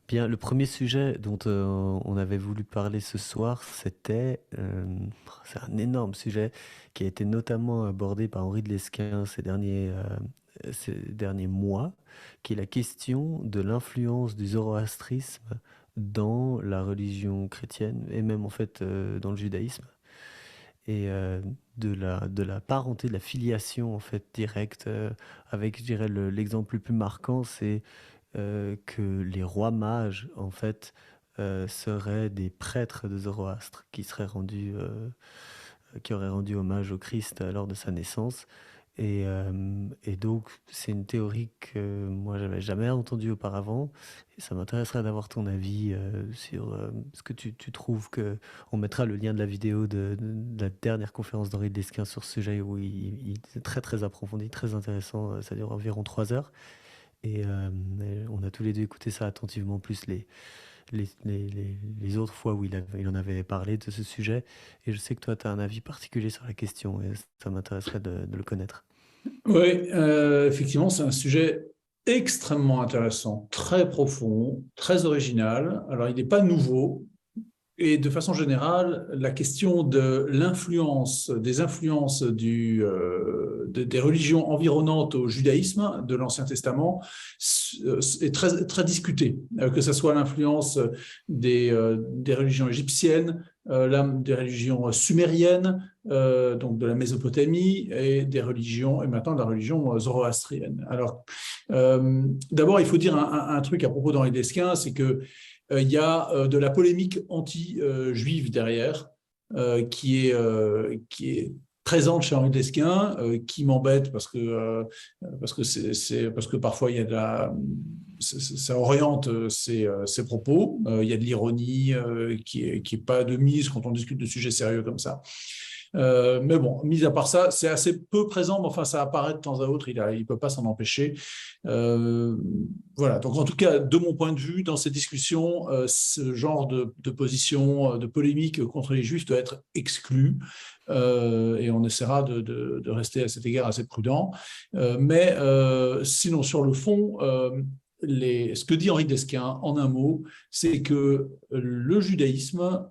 Bien, le premier sujet dont on avait voulu parler ce soir, c'est un énorme sujet qui a été notamment abordé par Henri de Lesquen ces derniers mois, qui est la question de l'influence du zoroastrisme dans la religion chrétienne et même en fait dans le judaïsme et de la parenté, de la filiation en fait directe avec, je dirais, l'exemple le plus marquant, c'est que les rois mages, en fait, seraient des prêtres de Zoroastre qui auraient rendu hommage au Christ lors de sa naissance. Et donc, c'est une théorie que moi, j'avais jamais entendue auparavant. Et ça m'intéresserait d'avoir ton avis sur ce que tu trouves que... On mettra le lien de la vidéo de la dernière conférence d'Henri de Lesquen sur ce sujet où c'est très, très approfondi, très intéressant. Ça dure environ 3 heures. Et on a tous les deux écouté ça attentivement, plus les autres fois où il en avait parlé de ce sujet. Et je sais que toi, tu as un avis particulier sur la question et ça m'intéresserait de le connaître. Oui, effectivement, c'est un sujet extrêmement intéressant, très profond, très original. Alors, il n'est pas nouveau. Et de façon générale, la question de l'influence, des influences des religions environnantes au judaïsme de l'Ancien Testament est très, très discutée, que ce soit l'influence des religions égyptiennes, des religions sumériennes, donc de la Mésopotamie, et des religions, et maintenant de la religion zoroastrienne. Alors, d'abord, il faut dire un truc à propos d'Henri Desquin, c'est que il y a de la polémique anti-juive derrière, qui est présente chez Henri Desquin, qui m'embête parce que parfois il y a ça oriente ses propos. Il y a de l'ironie qui est pas de mise quand on discute de sujets sérieux comme ça. Mais bon, mis à part ça, c'est assez peu présent, mais enfin, ça apparaît de temps à autre, il peut pas s'en empêcher. Euh, voilà, donc en tout cas, de mon point de vue, dans ces discussions, ce genre de position, de polémique contre les Juifs doit être exclu. Et on essaiera de rester à cet égard assez prudent. Mais sinon, sur le fond, ce que dit Henri Desquin, en un mot, c'est que le judaïsme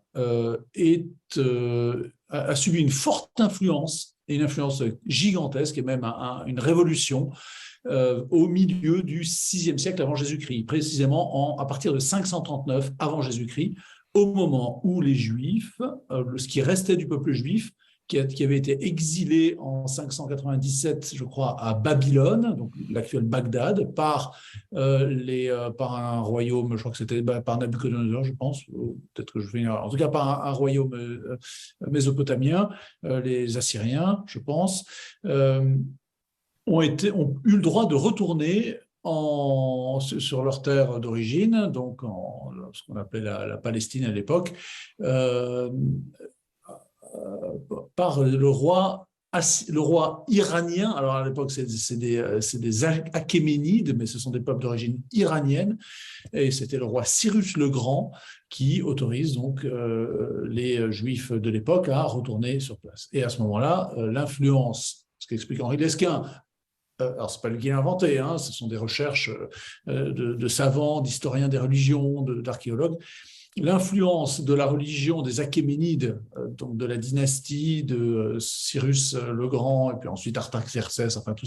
a subi une forte influence, et une influence gigantesque, et même une révolution au milieu du VIe siècle avant Jésus-Christ, précisément à partir de 539 avant Jésus-Christ, au moment où les Juifs, ce qui restait du peuple juif, qui avait été exilé en 597, je crois, à Babylone, donc l'actuel Bagdad, par un royaume, je crois que c'était par Nabucodonosor, je pense, peut-être que je vais en tout cas par un royaume mésopotamien, les Assyriens, je pense, ont eu le droit de retourner sur leur terre d'origine, donc ce qu'on appelait la Palestine à l'époque, euh, par le roi iranien. Alors à l'époque, c'est des Achéménides, mais ce sont des peuples d'origine iranienne. Et c'était le roi Cyrus le Grand qui autorise donc les Juifs de l'époque à retourner sur place. Et à ce moment-là, l'influence, ce qu'explique Henri Lesquin, alors c'est pas lui qui l'a inventé, hein, ce sont des recherches de savants, d'historiens des religions, d'archéologues. L'influence de la religion des Achéménides, donc de la dynastie de Cyrus le Grand, et puis ensuite Artaxerxès, enfin tout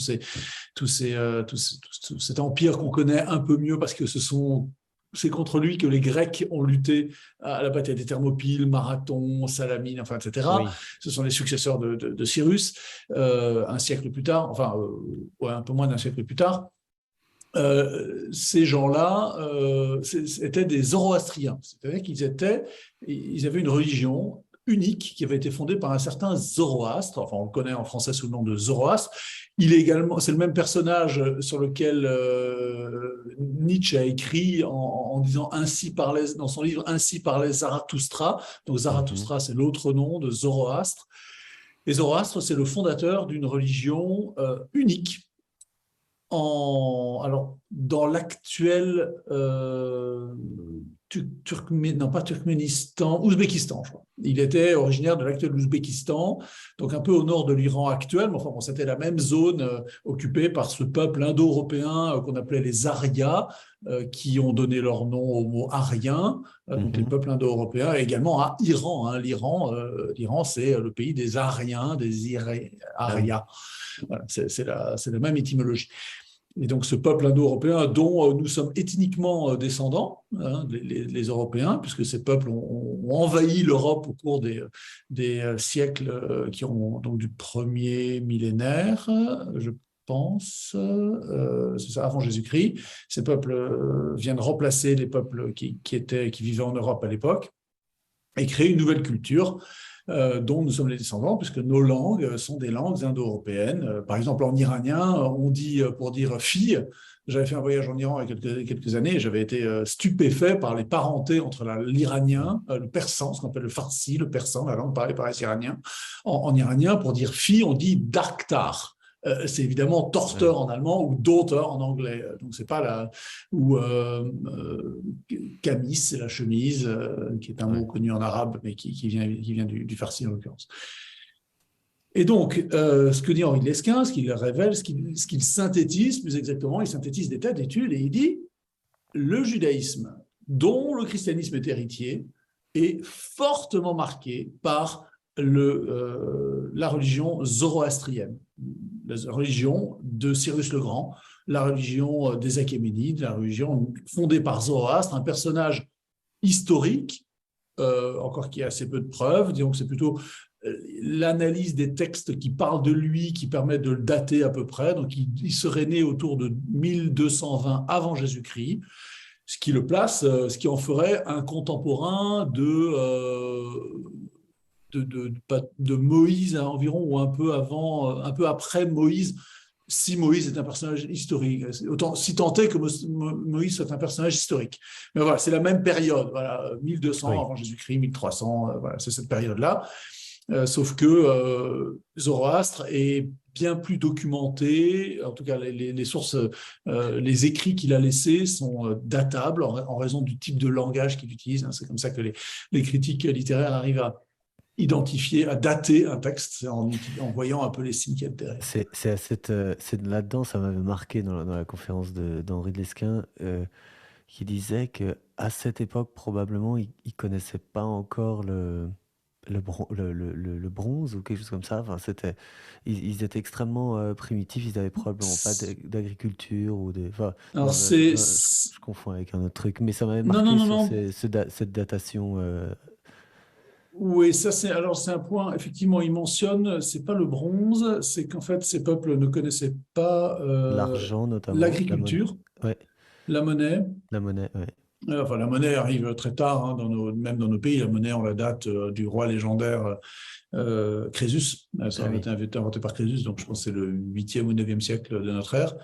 cet empire qu'on connaît un peu mieux parce que c'est contre lui que les Grecs ont lutté à la bataille des Thermopyles, Marathon, Salamine, enfin, etc. Oui. Ce sont les successeurs de Cyrus, un siècle plus tard, enfin, ouais, un peu moins d'un siècle plus tard. Ces gens-là étaient des zoroastriens, c'est-à-dire ils avaient une religion unique qui avait été fondée par un certain Zoroastre, enfin on le connaît en français sous le nom de Zoroastre. C'est le même personnage sur lequel Nietzsche a écrit en disant dans son livre Ainsi parlait Zarathustra. Donc Mhm. Zarathustra, c'est l'autre nom de Zoroastre. Et Zoroastre, c'est le fondateur d'une religion unique alors, dans l'actuel non pas Turkménistan, Ouzbékistan, je crois. Il était originaire de l'actuel Ouzbékistan, donc un peu au nord de l'Iran actuel, mais enfin bon, c'était la même zone occupée par ce peuple indo-européen qu'on appelait les Aryas, qui ont donné leur nom au mot arien, donc les peuples indo-européens, et également à Iran. Hein. L'Iran, c'est le pays des Aryens, des Ah oui. Aryas. Voilà, c'est la même étymologie. Et donc ce peuple indo-européen dont nous sommes ethniquement descendants, hein, les Européens, puisque ces peuples ont envahi l'Europe au cours des siècles qui ont donc du premier millénaire, je pense, c'est ça, avant Jésus-Christ. Ces peuples viennent remplacer les peuples qui vivaient en Europe à l'époque et créer une nouvelle culture dont nous sommes les descendants, puisque nos langues sont des langues indo-européennes. Par exemple, en iranien, on dit, pour dire fille, j'avais fait un voyage en Iran il y a quelques années, et j'avais été stupéfait par les parentés entre l'iranien, le persan, ce qu'on appelle le farsi, le persan, la langue parlée par les Iraniens. En iranien, pour dire fille, on dit daktar. C'est évidemment Torster en allemand ou Daughter en anglais. Donc c'est pas la ou Camis, c'est la chemise, qui est un mot connu en arabe, mais qui vient du farsi en l'occurrence. Et donc, ce que dit Henri de Lesquin, ce qu'il révèle, ce qu'il synthétise, plus exactement, il synthétise des tas d'études et il dit le judaïsme, dont le christianisme est héritier, est fortement marqué par la religion zoroastrienne, la religion de Cyrus le Grand, la religion des Achéménides, la religion fondée par Zoroastre, un personnage historique, encore qui a assez peu de preuves, disons que c'est plutôt l'analyse des textes qui parlent de lui, qui permettent de le dater à peu près. Donc il serait né autour de 1220 avant Jésus-Christ, ce qui le place, ce qui en ferait un contemporain de Moïse environ, ou un peu avant, un peu après Moïse, si Moïse est un personnage historique. Autant, si tant est que Moïse soit un personnage historique. Mais voilà, c'est la même période, voilà, 1200 avant Jésus-Christ, 1300, voilà, c'est cette période-là. Sauf que Zoroastre est bien plus documenté, en tout cas les sources, les écrits qu'il a laissés sont datables en raison du type de langage qu'il utilise. Hein. C'est comme ça que les critiques littéraires arrivent à identifier, à dater un texte en voyant un peu les signes qu'il y a derrière. C'est là-dedans, ça m'avait marqué dans la conférence d'Henri de Lesquin, qui disait que à cette époque, probablement, il ne connaissait pas encore le bronze ou quelque chose comme ça. Enfin, ils étaient extrêmement primitifs, ils n'avaient probablement pas d'agriculture ou des. Enfin, Alors non, c'est... je confonds avec un autre truc, mais ça m'avait Non, non, marqué non, sur non. cette datation. Oui, ça c'est un point. Effectivement, il mentionne, c'est pas le bronze, c'est qu'en fait ces peuples ne connaissaient pas L'argent notamment, la monnaie. l'agriculture, Ouais, la monnaie. la monnaie, ouais. Enfin, la monnaie arrive très tard, hein, même dans nos pays. La monnaie, on la date du roi légendaire Crésus. Ça Ah a oui. été inventé par Crésus, donc je pense que c'est le 8e ou 9e siècle de notre ère.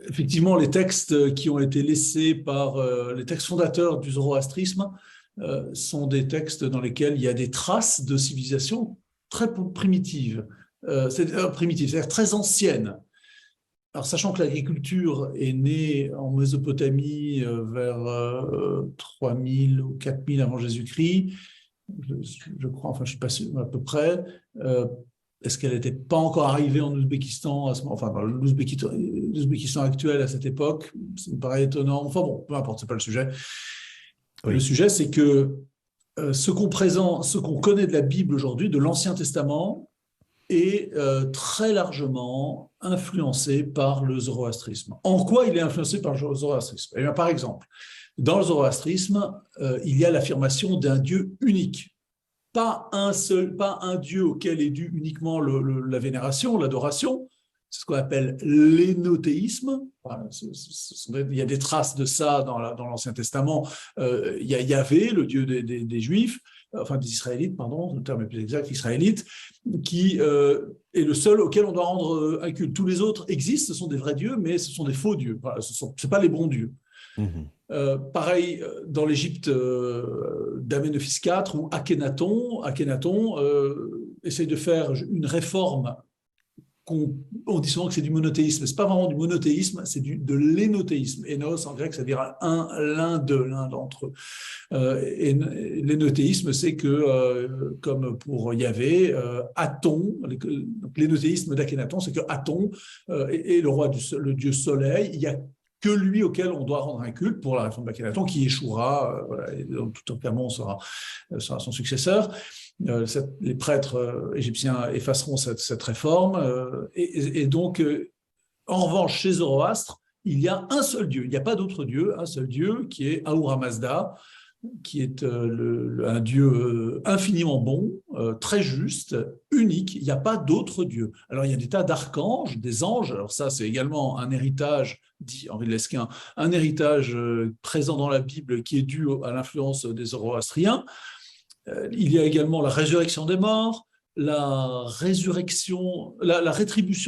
Effectivement, les textes qui ont été laissés par les textes fondateurs du zoroastrisme sont des textes dans lesquels il y a des traces de civilisation très primitives, c'est-à-dire très anciennes. Alors, sachant que l'agriculture est née en Mésopotamie vers 3000 ou 4000 avant Jésus-Christ, je crois, enfin je ne suis pas sûr, à peu près. Est-ce qu'elle n'était pas encore arrivée en Ouzbékistan, enfin dans l'Ouzbékistan actuel à cette époque? Ça me paraît étonnant. Enfin bon, peu importe, ce n'est pas le sujet. Le Oui. sujet, c'est que ce qu'on connaît de la Bible aujourd'hui, de l'Ancien Testament, est très largement influencé par le zoroastrisme. En quoi il est influencé par le zoroastrisme? Eh bien, par exemple, dans le zoroastrisme, il y a l'affirmation d'un Dieu unique. Pas un Dieu auquel est due uniquement la vénération, l'adoration. C'est ce qu'on appelle l'énothéisme. Voilà, il y a des traces de ça dans l'Ancien Testament. Il y a Yahvé, le Dieu des Juifs, enfin des Israélites, pardon, le terme est plus exact, israélite, qui est le seul auquel on doit rendre un culte. Tous les autres existent, ce sont des vrais dieux, mais ce sont des faux dieux. Voilà, ce ne sont pas les bons dieux. Mhm. Pareil, dans l'Égypte d'Aménophis IV ou Akhenaton essaye de faire une réforme on dit souvent que c'est du monothéisme. Ce n'est pas vraiment du monothéisme, c'est de l'énothéisme. Énos, en grec, ça veut dire l'un d'eux, l'un d'entre eux. Et l'énothéisme, c'est que, comme pour Yahvé, Aton, l'énothéisme d'Akhenaton, c'est que Aton est le roi, le dieu soleil. Il y a que lui auquel on doit rendre un culte pour la réforme d'Akhenaton, qui échouera, voilà, et donc, tout entièrement sera son successeur. Les prêtres égyptiens effaceront cette réforme. Et donc, en revanche, chez Zoroastre, il y a un seul Dieu. Il n'y a pas d'autre Dieu, un seul Dieu qui est Ahura Mazda, qui est un Dieu infiniment bon, très juste, unique. Il n'y a pas d'autre Dieu. Alors, il y a des tas d'archanges, des anges. Alors ça, c'est également un héritage, dit Henri de Lesquin, un héritage présent dans la Bible qui est dû à l'influence des Zoroastriens. Il y a également la résurrection des morts, la rétribution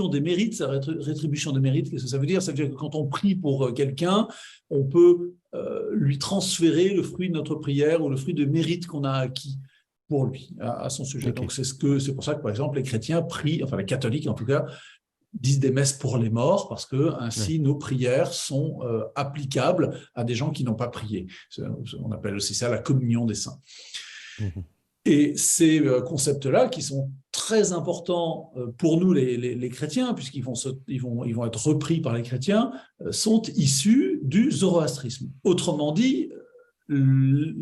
des mérites. La rétribution des mérites, qu'est-ce que ça veut dire? Ça veut dire que quand on prie pour quelqu'un, on peut lui transférer le fruit de notre prière ou le fruit de mérite qu'on a acquis pour lui, à son sujet. Okay. Donc c'est pour ça que, par exemple, les chrétiens prient, enfin les catholiques en tout cas, disent des messes pour les morts, parce que ainsi nos prières sont applicables à des gens qui n'ont pas prié. On appelle aussi ça la communion des saints. Et ces concepts-là, qui sont très importants pour nous les chrétiens, puisqu'ils vont être repris par les chrétiens, sont issus du zoroastrisme. Autrement dit, le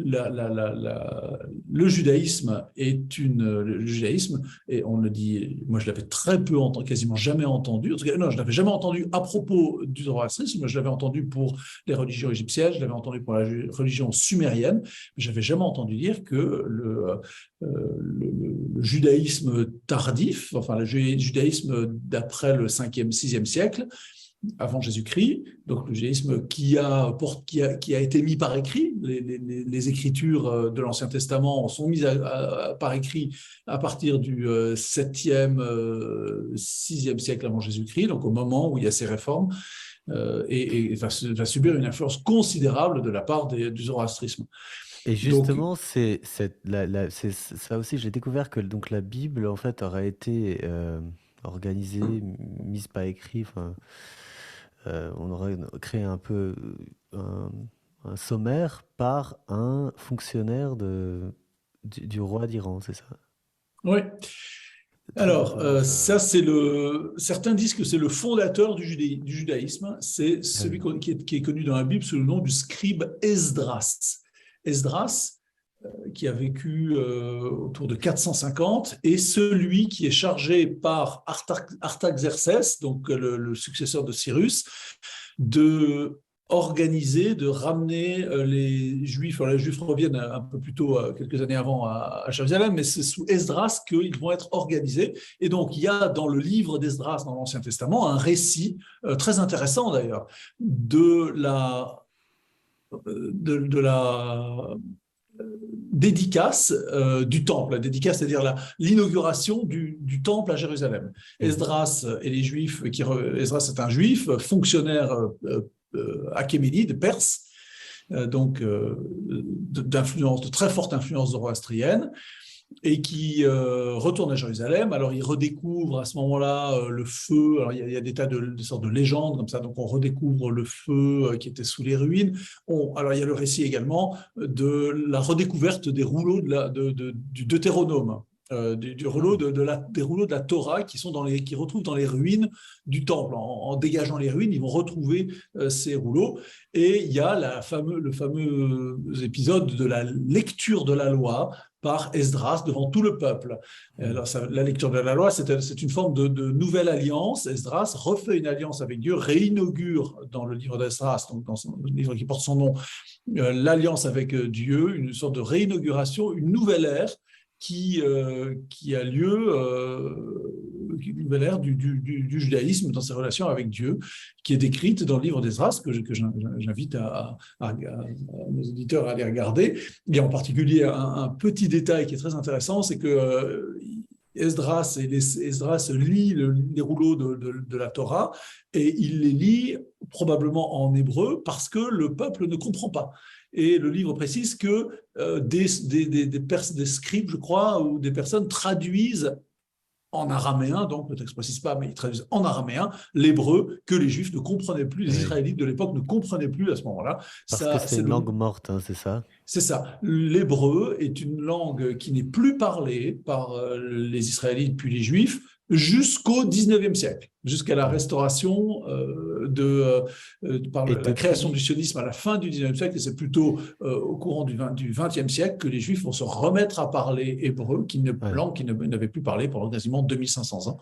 judaïsme le judaïsme, et on le dit, moi je l'avais très peu entendu, quasiment jamais entendu, en tout cas, non, je l'avais jamais entendu à propos du zoroastrisme, je l'avais entendu pour les religions égyptiennes, je l'avais entendu pour la religion sumérienne, mais je n'avais jamais entendu dire que le judaïsme tardif, enfin le judaïsme d'après le 5e, 6e siècle, avant Jésus-Christ, donc le judaïsme qui a été mis par écrit. Les écritures de l'Ancien Testament sont mises par écrit à partir du 7e, 6e siècle avant Jésus-Christ, donc au moment où il y a ces réformes, et va subir une influence considérable de la part du zoroastrisme. Et justement, c'est ça aussi, j'ai découvert que donc, la Bible, en fait, aurait été organisée, mise par écrit, on aurait créé un peu un sommaire par un fonctionnaire du roi d'Iran, c'est ça? Oui. Alors, ça, certains disent que c'est le fondateur du judaïsme. C'est celui qui est connu dans la Bible sous le nom du scribe Esdras. Esdras, qui a vécu autour de 450, et celui qui est chargé par Artaxerxès, donc le successeur de Cyrus, de organiser, de ramener les Juifs. Alors les Juifs reviennent un peu plus tôt, quelques années avant, à Jérusalem, mais c'est sous Esdras qu'ils vont être organisés. Et donc, il y a dans le livre d'Esdras, dans l'Ancien Testament, un récit très intéressant d'ailleurs de la dédicace du temple. La dédicace, c'est-à-dire l'inauguration du temple à Jérusalem. Esdras et les Juifs, Esdras est un Juif, fonctionnaire achéménide, perse, donc de très forte influence zoroastrienne, et qui retourne à Jérusalem. Alors, il redécouvre à ce moment-là le feu. Alors, il y a des tas des sortes de légendes comme ça. Donc, on redécouvre le feu qui était sous les ruines. Alors, il y a le récit également de la redécouverte des rouleaux du Deutéronome. Des rouleaux de la Torah qui retrouvent dans les ruines du temple. En dégageant les ruines, ils vont retrouver ces rouleaux. Et il y a le fameux épisode de la lecture de la loi par Esdras devant tout le peuple. Alors, la lecture de la loi, c'est une forme de nouvelle alliance. Esdras refait une alliance avec Dieu, réinaugure dans le livre d'Esdras, donc dans le livre qui porte son nom, l'alliance avec Dieu, une sorte de réinauguration, une nouvelle ère qui a lieu, une nouvelle ère du judaïsme dans ses relations avec Dieu, qui est décrite dans le livre d'Esdras, que j'invite nos auditeurs à aller regarder. Et en particulier, un petit détail qui est très intéressant, c'est que Esdras lit les rouleaux de la Torah, et il les lit probablement en hébreu parce que le peuple ne comprend pas. Et le livre précise que des scribes, je crois, ou des personnes traduisent en araméen, donc le texte ne précise pas, mais ils traduisent en araméen l'hébreu que les Juifs ne comprenaient plus, les Oui. Israélites de l'époque ne comprenaient plus à ce moment-là. Parce que Ça, c'est c'est une langue morte, hein, c'est ça? c'est ça. L'hébreu est une langue qui n'est plus parlée par les Israélites puis les Juifs jusqu'au 19e siècle, jusqu'à la Ouais. restauration par Et la création du depuis, sionisme à la fin du 19e siècle, et c'est plutôt au courant du 20e siècle que les Juifs vont se remettre à parler hébreu, ouais. langue qu'ils n'avaient plus parlé pendant quasiment 2500 ans,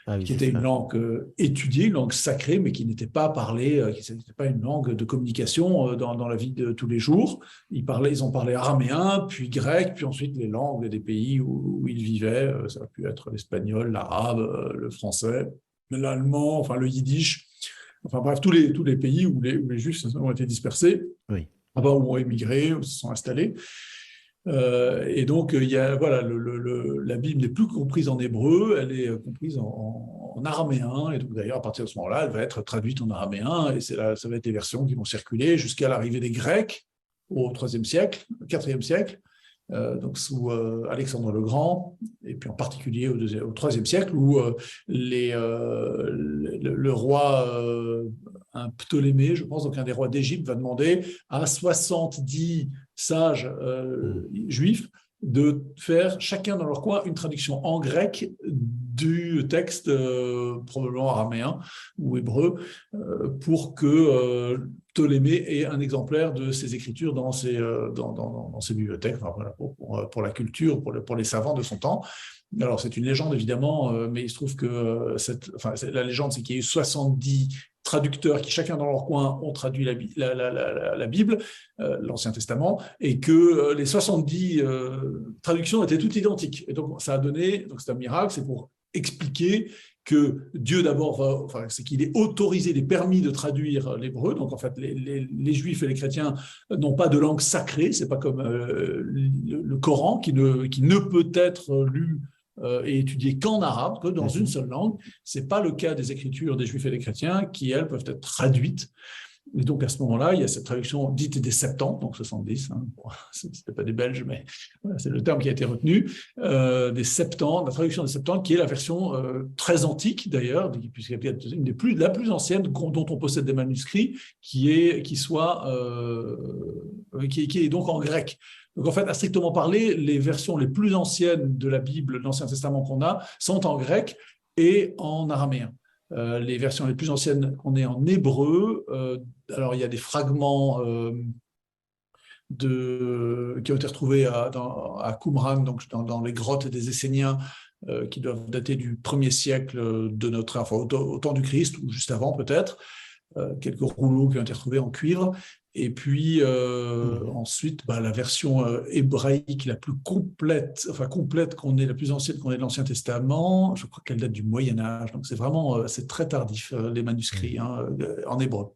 Ah oui, qui c'est était une ça. langue étudiée, une langue sacrée, mais qui n'était pas parlée, qui n'était pas une langue de communication dans la vie de tous les jours. Ils ont parlé araméen, puis grec, puis ensuite les langues des pays où ils vivaient. Ça a pu être l'espagnol, l'arabe, le français, l'allemand, enfin le yiddish. Enfin bref, tous les pays où les Juifs ont été dispersés, Oui. où ont émigré, où se sont installés. Et donc, il y a, voilà, la Bible n'est plus comprise en hébreu, elle est comprise en araméen. Et donc, d'ailleurs, à partir de ce moment-là, elle va être traduite en araméen. Et ça va être les versions qui vont circuler jusqu'à l'arrivée des Grecs au IIIe siècle, au IVe siècle, donc sous Alexandre le Grand, et puis en particulier au IIIe siècle, où le roi un Ptolémée, je pense, donc un des rois d'Égypte, va demander à 70 sages Hmm. juifs de faire chacun dans leur coin une traduction en grec du texte probablement araméen ou hébreu pour que Ptolémée ait un exemplaire de ses écritures dans ses bibliothèques, enfin, voilà, pour la culture, pour les savants de son temps. Alors, c'est une légende, évidemment, mais il se trouve que la légende, c'est qu'il y a eu 70 traducteurs qui, chacun dans leur coin, ont traduit la Bible, l'Ancien Testament, et que les 70 traductions étaient toutes identiques. Et donc, ça a donné, donc c'est un miracle, c'est pour expliquer que Dieu d'abord, c'est qu'il est autorisé, il est permis de traduire l'hébreu. Donc en fait, les Juifs et les chrétiens n'ont pas de langue sacrée. C'est pas comme le Coran qui ne peut être lu et étudié qu'en arabe, que dans une Mhm. seule langue. C'est pas le cas des écritures des Juifs et des chrétiens qui elles peuvent être traduites. Et donc, à ce moment-là, il y a cette traduction dite des Septante, donc 70, hein. Bon, ce n'était pas des Belges, mais voilà, c'est le terme qui a été retenu, des Septante, la traduction des Septante, qui est la version très antique, d'ailleurs, puisqu'elle est la plus ancienne dont on possède des manuscrits, qui est donc en grec. Donc, en fait, à strictement parler, les versions les plus anciennes de la Bible, de l'Ancien Testament qu'on a, sont en grec et en araméen. Les versions les plus anciennes qu'on ait en hébreu. Alors, il y a des fragments qui ont été retrouvés à Qumran, donc dans les grottes des Esséniens, qui doivent dater du 1er siècle de notre ère, enfin, au temps du Christ, ou juste avant peut-être. Quelques rouleaux qui ont été retrouvés en cuivre. Et puis Mhm. ensuite, la version hébraïque la plus complète, qu'on ait, la plus ancienne qu'on ait de l'Ancien Testament, je crois qu'elle date du Moyen Âge. Donc c'est vraiment, c'est très tardif, les manuscrits, Oui. hein, en hébreu.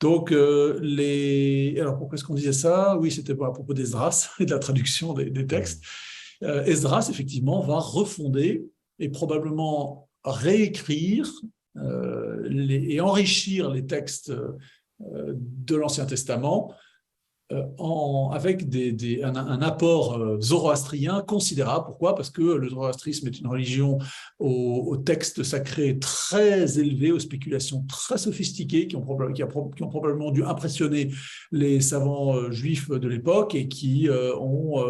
Donc, alors pourquoi est-ce qu'on disait ça? Oui, c'était à propos d'Esdras et de la traduction des Mhm. textes. Esdras, effectivement, va refonder et probablement réécrire et enrichir les textes de l'Ancien Testament avec un apport zoroastrien considérable. Pourquoi? Parce que le zoroastrisme est une religion aux textes sacrés très élevés, aux spéculations très sophistiquées qui ont probablement dû impressionner les savants juifs de l'époque et qui ont...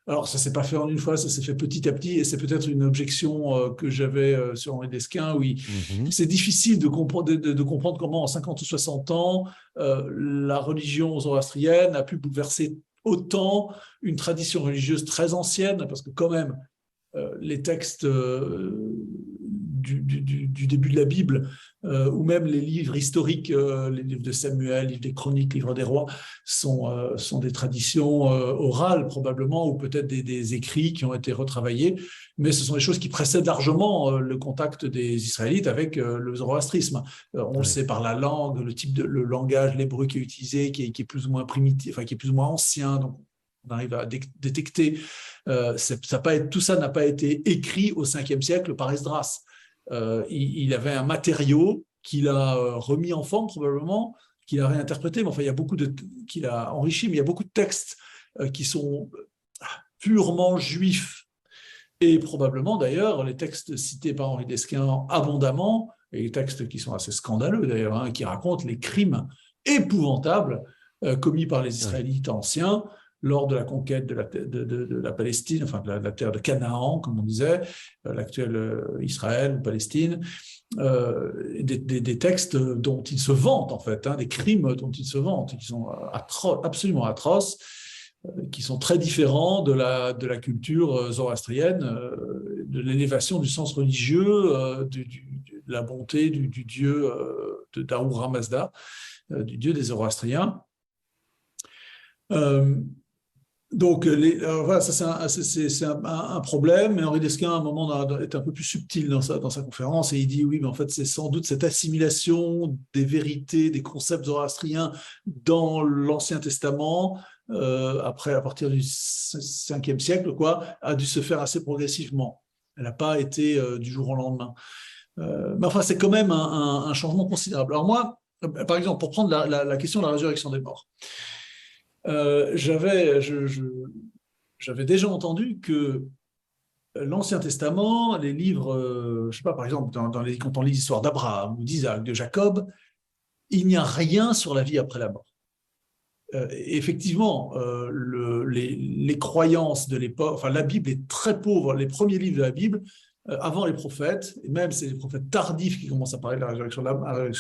alors, ça ne s'est pas fait en une fois, ça s'est fait petit à petit, et c'est peut-être une objection que j'avais sur Henri Desquin, où Mhm. c'est difficile de comprendre comment, en 50 ou 60 ans, la religion zoroastrienne a pu bouleverser autant une tradition religieuse très ancienne, parce que quand même, les textes du début de la Bible, ou même les livres historiques, les livres de Samuel, livres des Chroniques, livres des Rois, sont des traditions orales probablement, ou peut-être des écrits qui ont été retravaillés, mais ce sont des choses qui précèdent largement le contact des Israélites avec le zoroastrisme. On le Oui. sait par la langue, le langage, l'hébreu qui est utilisé, qui est plus ou moins primitif, enfin qui est plus ou moins ancien, donc on arrive à détecter. Tout ça n'a pas été écrit au 5e siècle par Esdras. Il avait un matériau qu'il a remis en forme probablement, qu'il a réinterprété, mais enfin qu'il a enrichi, mais il y a beaucoup de textes qui sont purement juifs Et probablement d'ailleurs, les textes cités par Henri Desquin abondamment, et les textes qui sont assez scandaleux d'ailleurs, hein, qui racontent les crimes épouvantables commis par les Oui. Israélites anciens lors de la conquête de la Palestine, enfin de la terre de Canaan, comme on disait, l'actuel Israël ou Palestine, des textes dont ils se vantent en fait, hein, des crimes dont ils se vantent, qui sont absolument atroces, qui sont très différents de la culture zoroastrienne, de l'élévation du sens religieux, de la bonté du dieu d'Ahura Mazda, du dieu des Zoroastriens. Donc, voilà, ça c'est un problème. Mais Henri Desquin, à un moment, est un peu plus subtil dans sa conférence et il dit oui, mais en fait, c'est sans doute cette assimilation des vérités, des concepts zoroastriens dans l'Ancien Testament, après, à partir du 5e siècle, quoi, a dû se faire assez progressivement. Elle n'a pas été du jour au lendemain. Mais enfin, c'est quand même un changement considérable. Alors moi, par exemple, pour prendre la question de la résurrection des morts, j'avais déjà entendu que l'Ancien Testament, les livres, je ne sais pas, par exemple, quand on lit l'histoire d'Abraham ou d'Isaac, de Jacob, il n'y a rien sur la vie après la mort. Effectivement, les croyances de l'époque, enfin la Bible est très pauvre, les premiers livres de la Bible, avant les prophètes, et même c'est les prophètes tardifs qui commencent à parler de la résurrection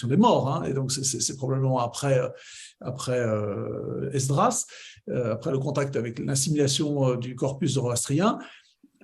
des morts, hein, et donc c'est probablement après Esdras, après le contact avec l'assimilation du corpus zoroastrien.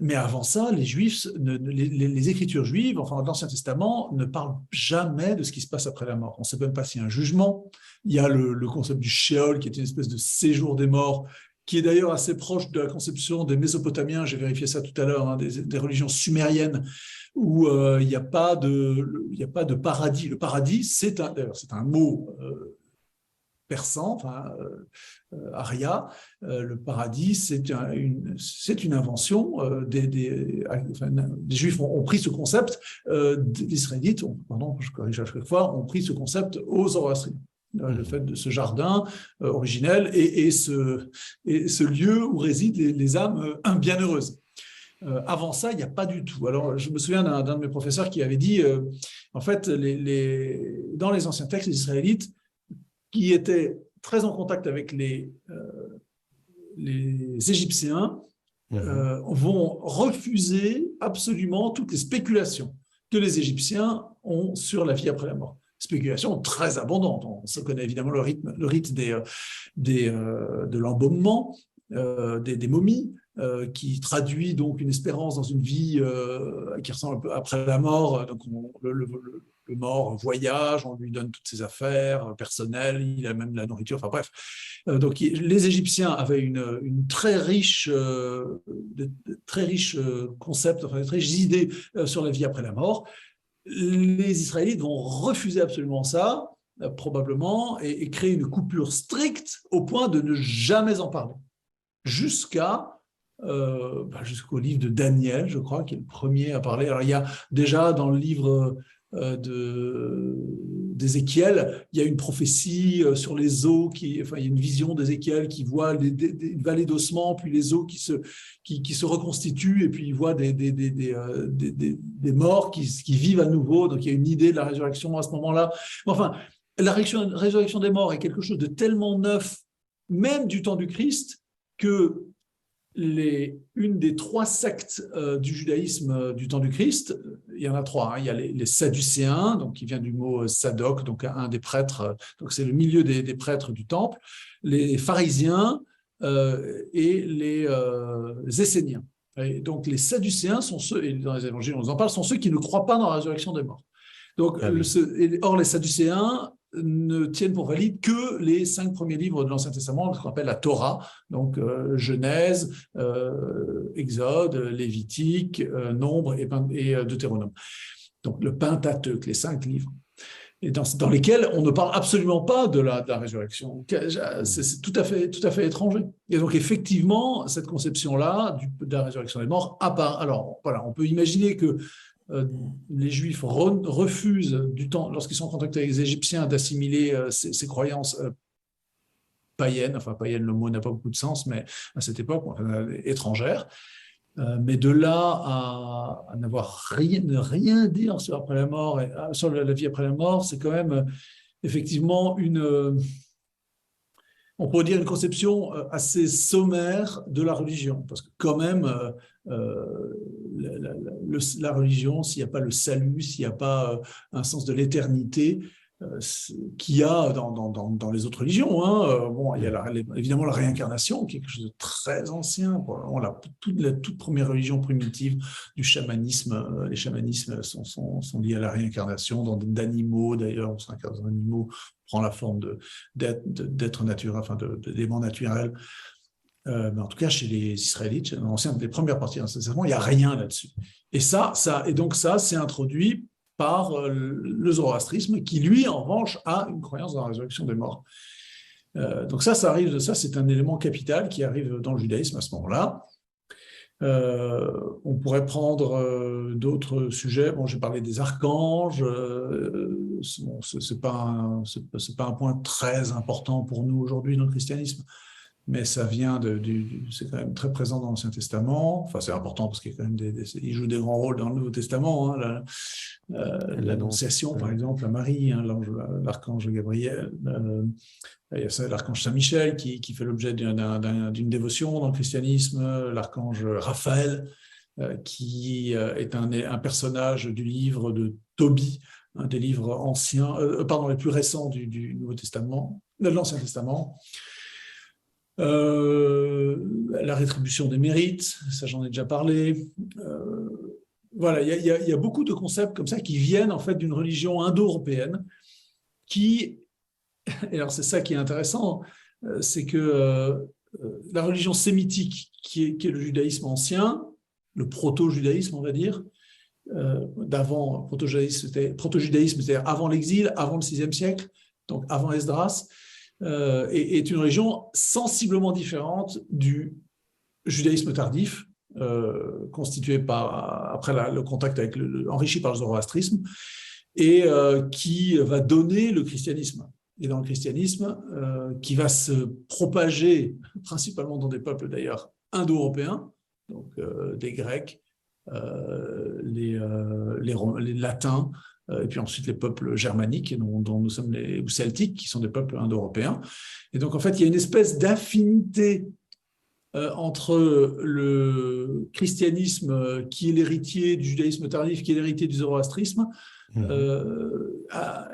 Mais avant ça, les Juifs, les Écritures juives, enfin l'Ancien Testament, ne parlent jamais de ce qui se passe après la mort. On ne sait même pas s'il y a un jugement. Il y a le concept du Sheol, qui est une espèce de séjour des morts, qui est d'ailleurs assez proche de la conception des Mésopotamiens, j'ai vérifié ça tout à l'heure, hein, des religions sumériennes, où il n'y a pas de paradis. Le paradis, c'est un mot persan, enfin, Aria, le paradis, c'est une invention. Les Juifs ont pris ce concept, les Israélites, pardon, je corrige à chaque fois, ont pris ce concept aux Zoroastriens. Le fait de ce jardin originel et ce lieu où résident les âmes bienheureuses. Avant ça, il n'y a pas du tout. Alors, je me souviens d'un de mes professeurs qui avait dit, en fait, dans les anciens textes, les Israélites, qui étaient très en contact avec les Égyptiens, vont refuser absolument toutes les spéculations que les Égyptiens ont sur la vie après la mort. Spéculations très abondantes. On se connaît évidemment le rite de l'embaumement, des momies, qui traduit donc une espérance dans une vie qui ressemble un peu après la mort. Donc le mort voyage, on lui donne toutes ses affaires personnelles, il a même la nourriture, enfin bref. Donc les Égyptiens avaient une très riche concept, enfin, très riches idées sur la vie après la mort. Les Israélites vont refuser absolument ça, probablement, et créer une coupure stricte au point de ne jamais en parler. Jusqu'au livre de Daniel, je crois, qui est le premier à parler. Alors, il y a déjà dans le livre d'Ézéchiel, il y a une prophétie sur les eaux, il y a une vision d'Ézéchiel qui voit une vallée d'ossements, puis les eaux qui se reconstituent, et puis il voit des morts qui vivent à nouveau. Donc, il y a une idée de la résurrection à ce moment-là. Enfin, la résurrection des morts est quelque chose de tellement neuf, même du temps du Christ, que une des trois sectes du judaïsme du temps du Christ, il y en a trois, hein. Il y a les Sadducéens, donc qui vient du mot Sadoc, donc un des prêtres, donc c'est le milieu des prêtres du temple, les pharisiens et les Esséniens. Et donc les Sadducéens sont ceux, et dans les évangiles on en parle, sont ceux qui ne croient pas dans la résurrection des morts. Donc, or les Sadducéens ne tiennent pour valide que les 5 premiers livres de l'Ancien Testament, ce qu'on appelle la Torah, donc Genèse, Exode, Lévitique, Nombre et Deutéronome. Donc le Pentateuque, les 5 livres, et dans lesquels on ne parle absolument pas de la résurrection. C'est tout à fait étranger. Et donc effectivement, cette conception-là de la résurrection des morts apparaît. Alors voilà, on peut imaginer que les Juifs refusent lorsqu'ils sont en contact avec les Égyptiens, d'assimiler ces croyances païennes, enfin païennes, le mot n'a pas beaucoup de sens, mais à cette époque, étrangères. Mais de là à n'avoir rien, ne rien dire sur, après la mort sur la vie après la mort, c'est quand même effectivement on pourrait dire une conception assez sommaire de la religion, parce que quand même, la religion, s'il n'y a pas le salut, s'il n'y a pas un sens de l'éternité, qu'il y a dans les autres religions. Hein. Bon, il y a évidemment la réincarnation, qui est quelque chose de très ancien. La toute première religion primitive du chamanisme, les chamanismes sont liés à la réincarnation d'animaux, d'ailleurs, on s'incarne dans animaux, prend la forme d'êtres naturels, enfin d'éléments naturels. Mais en tout cas, chez les Israélites, les premières parties de l'Ancien Testament, il n'y a rien là-dessus. Et donc ça, c'est introduit par le zoroastrisme, qui lui, en revanche, a une croyance dans la résurrection des morts. Donc ça c'est un élément capital qui arrive dans le judaïsme à ce moment-là. On pourrait prendre d'autres sujets. Bon, j'ai parlé des archanges. C'est pas un point très important pour nous aujourd'hui dans le christianisme, mais ça vient c'est quand même très présent dans l'Ancien Testament. Enfin, c'est important parce qu'il y a quand même il joue des grands rôles dans le Nouveau Testament. Hein, l'Annonciation, par exemple, à Marie, hein, l'archange Gabriel. Il y a l'archange Saint-Michel qui fait l'objet d'une dévotion dans le christianisme, l'archange Raphaël, qui est un personnage du livre de Tobie, un des livres anciens, les plus récents du Nouveau Testament, de l'Ancien Testament. La rétribution des mérites, ça j'en ai déjà parlé. Voilà, il y a beaucoup de concepts comme ça qui viennent en fait d'une religion indo-européenne qui, et alors c'est ça qui est intéressant, c'est que la religion sémitique qui est le judaïsme ancien, le proto-judaïsme on va dire, d'avant, proto-judaïsme, c'est-à-dire avant l'exil, avant le VIe siècle, donc avant Esdras, est une religion sensiblement différente du judaïsme tardif, constitué après le contact enrichi par le zoroastrisme, et qui va donner le christianisme. Et dans le christianisme, qui va se propager principalement dans des peuples d'ailleurs indo-européens, donc des Grecs, les Latins, et puis ensuite les peuples germaniques, dont nous sommes ou celtiques, qui sont des peuples indo-européens. Et donc en fait, il y a une espèce d'affinité entre le christianisme qui est l'héritier du judaïsme tardif, qui est l'héritier du zoroastrisme,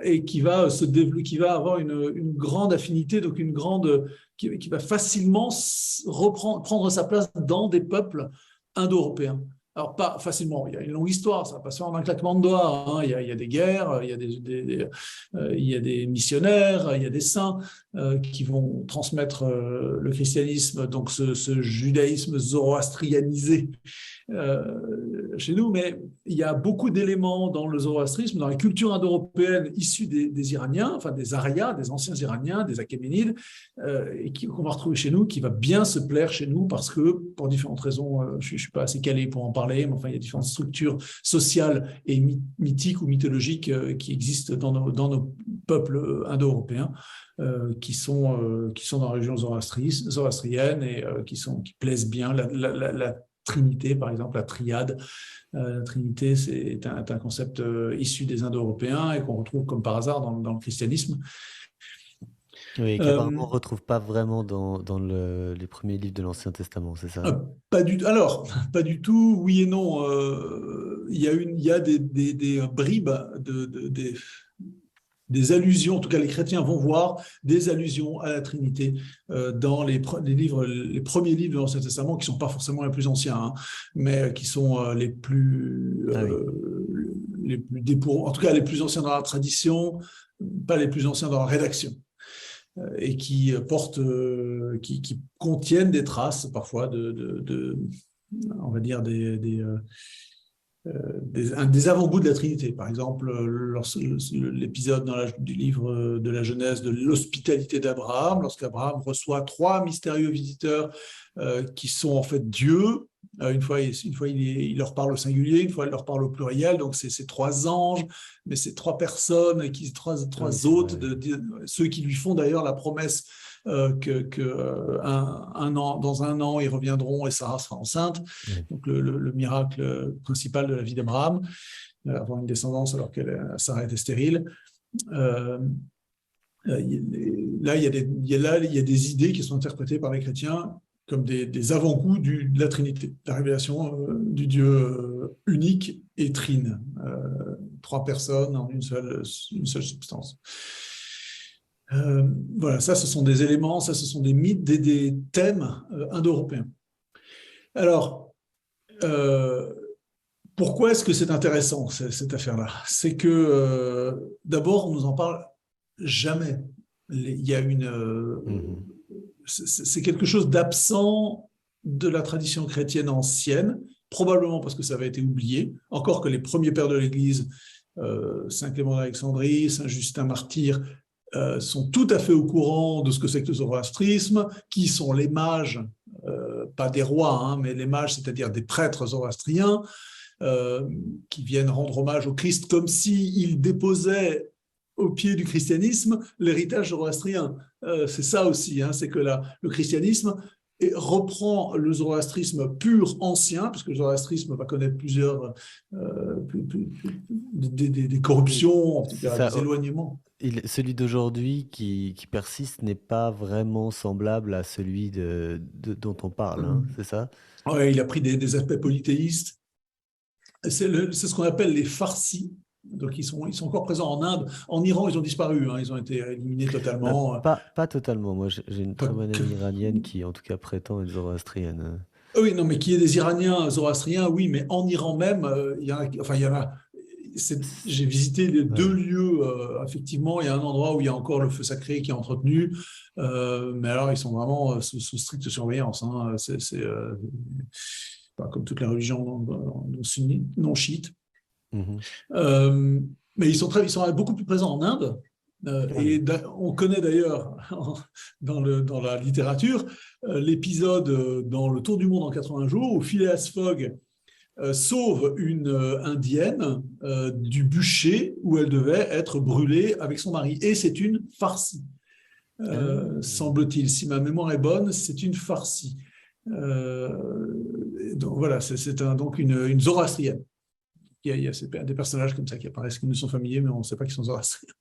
et qui va se développer, qui va avoir une grande affinité, donc qui va facilement prendre sa place dans des peuples indo-européens. Alors, pas facilement, il y a une longue histoire, ça va pas se faire en un claquement de doigts. Hein. Il y a des guerres, il y a des missionnaires, il y a des saints qui vont transmettre le christianisme, donc ce judaïsme zoroastrianisé chez nous. Mais il y a beaucoup d'éléments dans le zoroastrisme, dans la culture indo-européenne issue des Iraniens, enfin des Aryas, des anciens Iraniens, des Achéménides, et qu'on va retrouver chez nous, qui va bien se plaire chez nous parce que, pour différentes raisons, je ne suis pas assez calé pour en parler, mais enfin, il y a différentes structures sociales et mythiques ou mythologiques qui existent dans nos peuples indo-européens, qui sont dans la région zoroastrienne et qui plaisent bien. La Trinité, par exemple, la triade. La Trinité, c'est un concept issu des Indo-Européens et qu'on retrouve comme par hasard dans le christianisme. Oui, et qu'apparemment on ne retrouve pas vraiment dans les premiers livres de l'Ancien Testament, c'est ça? Pas du tout, oui et non. Il y a des bribes, des allusions, en tout cas les chrétiens vont voir des allusions à la Trinité dans les premiers livres de l'Ancien Testament, qui ne sont pas forcément les plus anciens, hein, mais qui sont les plus en tout cas les plus anciens dans la tradition, pas les plus anciens dans la rédaction. Et qui contiennent des traces parfois on va dire des avant-goûts de la Trinité. Par exemple, l'épisode du livre de la Genèse de l'hospitalité d'Abraham, lorsqu'Abraham reçoit 3 mystérieux visiteurs qui sont en fait Dieu. Une fois, il leur parle au singulier, une fois, il leur parle au pluriel. Donc, c'est 3 anges, mais c'est 3 personnes, trois hôtes, ceux qui lui font d'ailleurs la promesse dans un an, ils reviendront et Sarah sera enceinte. Oui. Donc le miracle principal de la vie d'Abraham, avoir une descendance alors que Sarah était stérile. Euh, Là, il y a des idées qui sont interprétées par les chrétiens comme des avant-goûts de la Trinité, la révélation du Dieu unique et trine, trois personnes en une seule substance. Voilà, ça, ce sont des éléments, ça, ce sont des mythes, des thèmes indo-européens. Alors, pourquoi est-ce que c'est intéressant, cette affaire-là? C'est que, d'abord, on nous en parle jamais. Il y a c'est quelque chose d'absent de la tradition chrétienne ancienne, probablement parce que ça avait été oublié, encore que les premiers pères de l'Église, Saint Clément d'Alexandrie, Saint Justin Martyr, sont tout à fait au courant de ce que c'est que le zoroastrisme, qui sont les mages, pas des rois, hein, mais les mages, c'est-à-dire des prêtres zoroastriens, qui viennent rendre hommage au Christ comme s'ils déposaient au pied du christianisme l'héritage zoroastrien. C'est ça aussi, hein, c'est que le christianisme reprend le zoroastrisme pur ancien, parce que le zoroastrisme va connaître plusieurs des corruptions, en tout cas, des éloignements. Celui d'aujourd'hui qui persiste n'est pas vraiment semblable à celui dont on parle, hein, c'est ça? Ouais, il a pris des aspects polythéistes. C'est ce qu'on appelle les farsis. Donc, ils sont encore présents en Inde. En Iran, ils ont disparu. Hein, ils ont été éliminés totalement. Pas totalement. Moi, j'ai une très bonne amie iranienne qui, en tout cas, prétend être zoroastrienne. Oui, non, mais qui est des Iraniens zoroastriens, oui, mais en Iran même, il y en a. J'ai visité les deux lieux, effectivement. Il y a un endroit où il y a encore le feu sacré qui est entretenu. Mais alors, ils sont vraiment sous stricte surveillance. Hein. C'est comme toutes les religions non chiites. Mais ils sont beaucoup plus présents en Inde. Et on connaît d'ailleurs dans la littérature l'épisode dans Le Tour du monde en 80 jours où Phileas Fogg sauve une indienne du bûcher où elle devait être brûlée avec son mari. Et c'est une farcie, semble-t-il. Si ma mémoire est bonne, c'est une farcie. Donc voilà, c'est donc une zoroastrienne. Il y a des personnages comme ça qui apparaissent, qui nous sont familiers, mais on ne sait pas qu'ils sont zoroastriens.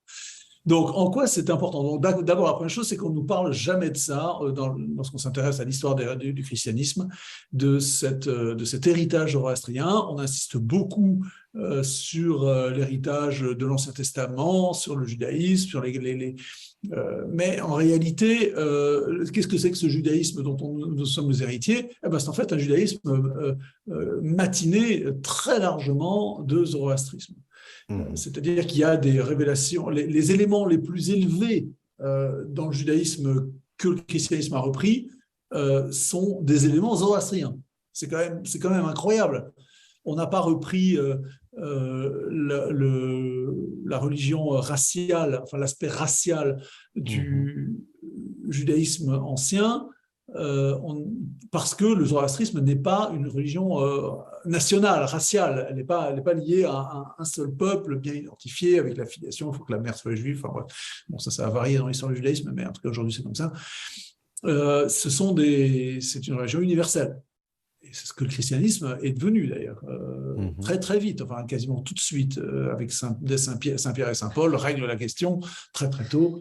Donc, en quoi c'est important? Donc, d'abord, la première chose, c'est qu'on ne nous parle jamais de ça lorsqu'on s'intéresse à l'histoire du christianisme, de cet héritage zoroastrien. On insiste beaucoup sur l'héritage de l'Ancien Testament, sur le judaïsme, sur mais en réalité, qu'est-ce que c'est que ce judaïsme dont nous sommes les héritiers? C'est en fait un judaïsme matiné très largement de zoroastrisme. C'est-à-dire qu'il y a des révélations, les éléments les plus élevés dans le judaïsme que le christianisme a repris sont des éléments zoroastriens. C'est quand même incroyable. On n'a pas repris la religion raciale, enfin l'aspect racial du judaïsme ancien, parce que le zoroastrisme n'est pas une religion nationale, raciale. Elle n'est pas liée à un seul peuple bien identifié avec la filiation. Il faut que la mère soit juive. Enfin, bref. Bon, ça a varié dans l'histoire du judaïsme, mais en tout cas aujourd'hui c'est comme ça. C'est une religion universelle. Et c'est ce que le christianisme est devenu d'ailleurs, très très vite, enfin quasiment tout de suite, avec Saint-Pierre et Saint-Paul, règle la question très très tôt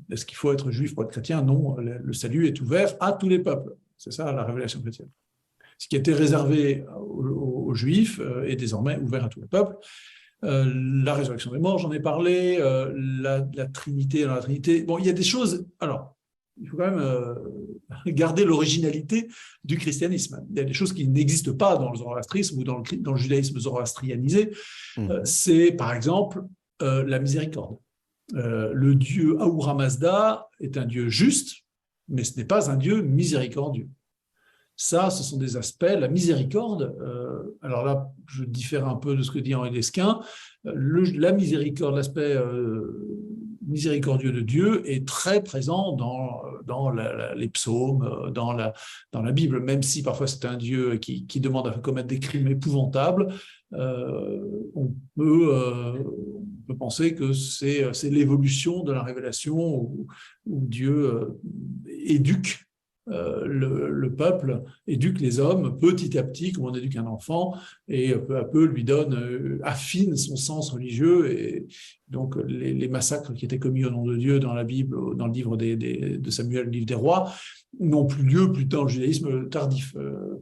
est-ce qu'il faut être juif pour être chrétien? Non, le salut est ouvert à tous les peuples. C'est ça la révélation chrétienne. Ce qui était réservé aux juifs est désormais ouvert à tous les peuples. La résurrection des morts, j'en ai parlé, la Trinité dans la Trinité. Bon, il y a des choses... Alors, il faut quand même garder l'originalité du christianisme. Il y a des choses qui n'existent pas dans le zoroastrisme ou dans le judaïsme zoroastrianisé. C'est, par exemple, la miséricorde. Le dieu Ahura Mazda est un dieu juste, mais ce n'est pas un dieu miséricordieux. Ça, ce sont des aspects. La miséricorde, alors là, je diffère un peu de ce que dit Henri Lesquin. La miséricorde, l'aspect miséricordieux de Dieu est très présent dans les psaumes, dans la Bible, même si parfois c'est un Dieu qui demande à commettre des crimes épouvantables. On peut penser que c'est l'évolution de la révélation où Dieu éduque le peuple, éduque les hommes petit à petit, comme on éduque un enfant, et peu à peu lui affine son sens religieux. Et donc les massacres qui étaient commis au nom de Dieu dans la Bible, dans le livre de Samuel, le livre des rois, n'ont plus lieu plus dans le judaïsme tardif.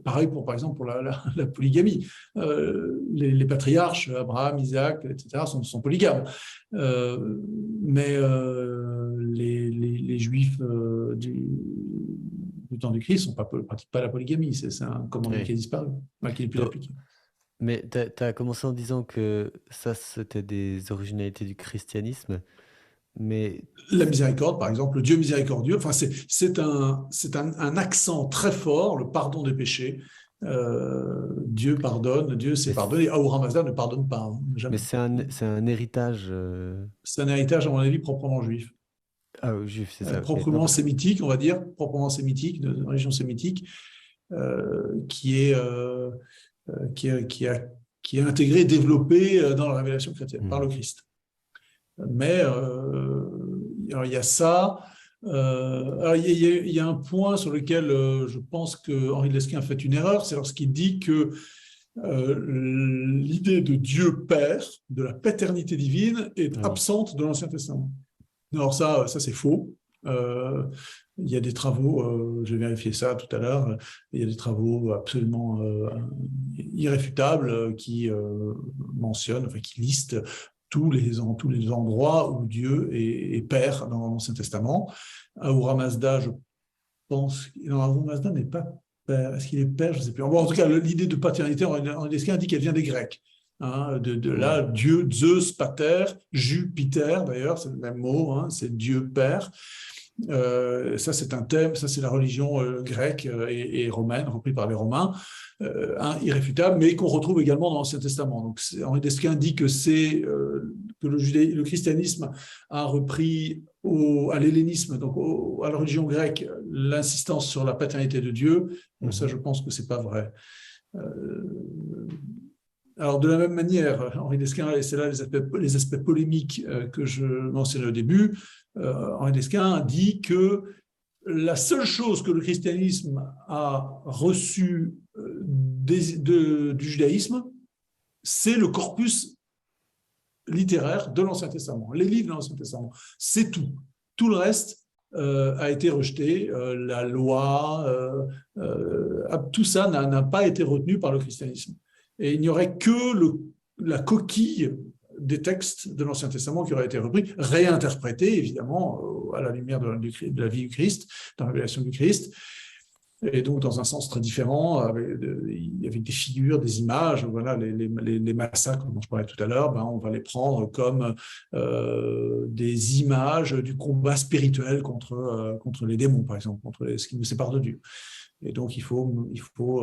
Pareil par exemple pour la polygamie. Les patriarches, Abraham, Isaac, etc., sont polygames. Mais les Juifs du temps du Christ ne pratiquent pas la polygamie. C'est un commandement qui a disparu, qui n'est plus appliqué. Mais tu as commencé en disant que ça, c'était des originalités du christianisme, mais... La miséricorde, par exemple, le Dieu miséricordieux, enfin, c'est un accent très fort, le pardon des péchés. Dieu pardonne, Dieu sait pardonner. Ahura Mazda ne pardonne pas, hein, jamais. Mais c'est un héritage... C'est un héritage, à mon avis, proprement juif. Ah, juif, c'est ça. Proprement sémitique, on va dire, proprement sémitique, de religion sémitique, qui est intégré, développé dans la révélation chrétienne, par le Christ. Mais alors il y a ça. Alors il y a un point sur lequel je pense que Henri de Lesquen a fait une erreur, c'est lorsqu'il dit que l'idée de Dieu Père, de la paternité divine, est absente de l'Ancien Testament. Alors ça c'est faux. Il y a des travaux, j'ai vérifié ça tout à l'heure, il y a des travaux absolument irréfutables qui mentionnent, enfin qui listent tous les endroits où Dieu est Père dans l'Ancien Testament. Ahura Mazda, je pense... Non, Ahura Mazda n'est pas Père. Est-ce qu'il est Père? Je ne sais plus. Bon, en tout cas, l'idée de paternité, Henri Lesquen dit qu'elle vient des Grecs. Hein, de là, Dieu, Zeus, Pater, Jupiter, d'ailleurs, c'est le même mot, hein, c'est Dieu Père. Ça, c'est un thème, ça, c'est la religion grecque et romaine, repris par les Romains, irréfutable, mais qu'on retrouve également dans l'Ancien Testament. Donc, Henri Lesquen dit que le christianisme a repris à l'hellénisme, donc à la religion grecque, l'insistance sur la paternité de Dieu. Ça, je pense que c'est pas vrai. Alors, de la même manière, Henri Lesquen, et c'est là les aspects polémiques que je mentionnais au début, Henri Lesquen dit que la seule chose que le christianisme a reçue du judaïsme, c'est le corpus littéraire de l'Ancien Testament, les livres de l'Ancien Testament. C'est tout. Tout le reste a été rejeté. La loi, tout ça n'a pas été retenu par le christianisme. Et il n'y aurait que la coquille des textes de l'Ancien Testament qui auraient été repris, réinterprétés, évidemment, à la lumière de la vie du Christ, dans la révélation du Christ, et donc dans un sens très différent, avec des figures, des images. Voilà, les massacres dont je parlais tout à l'heure, on va les prendre comme des images du combat spirituel contre les démons, par exemple, contre ce qui nous sépare de Dieu. Et donc, il faut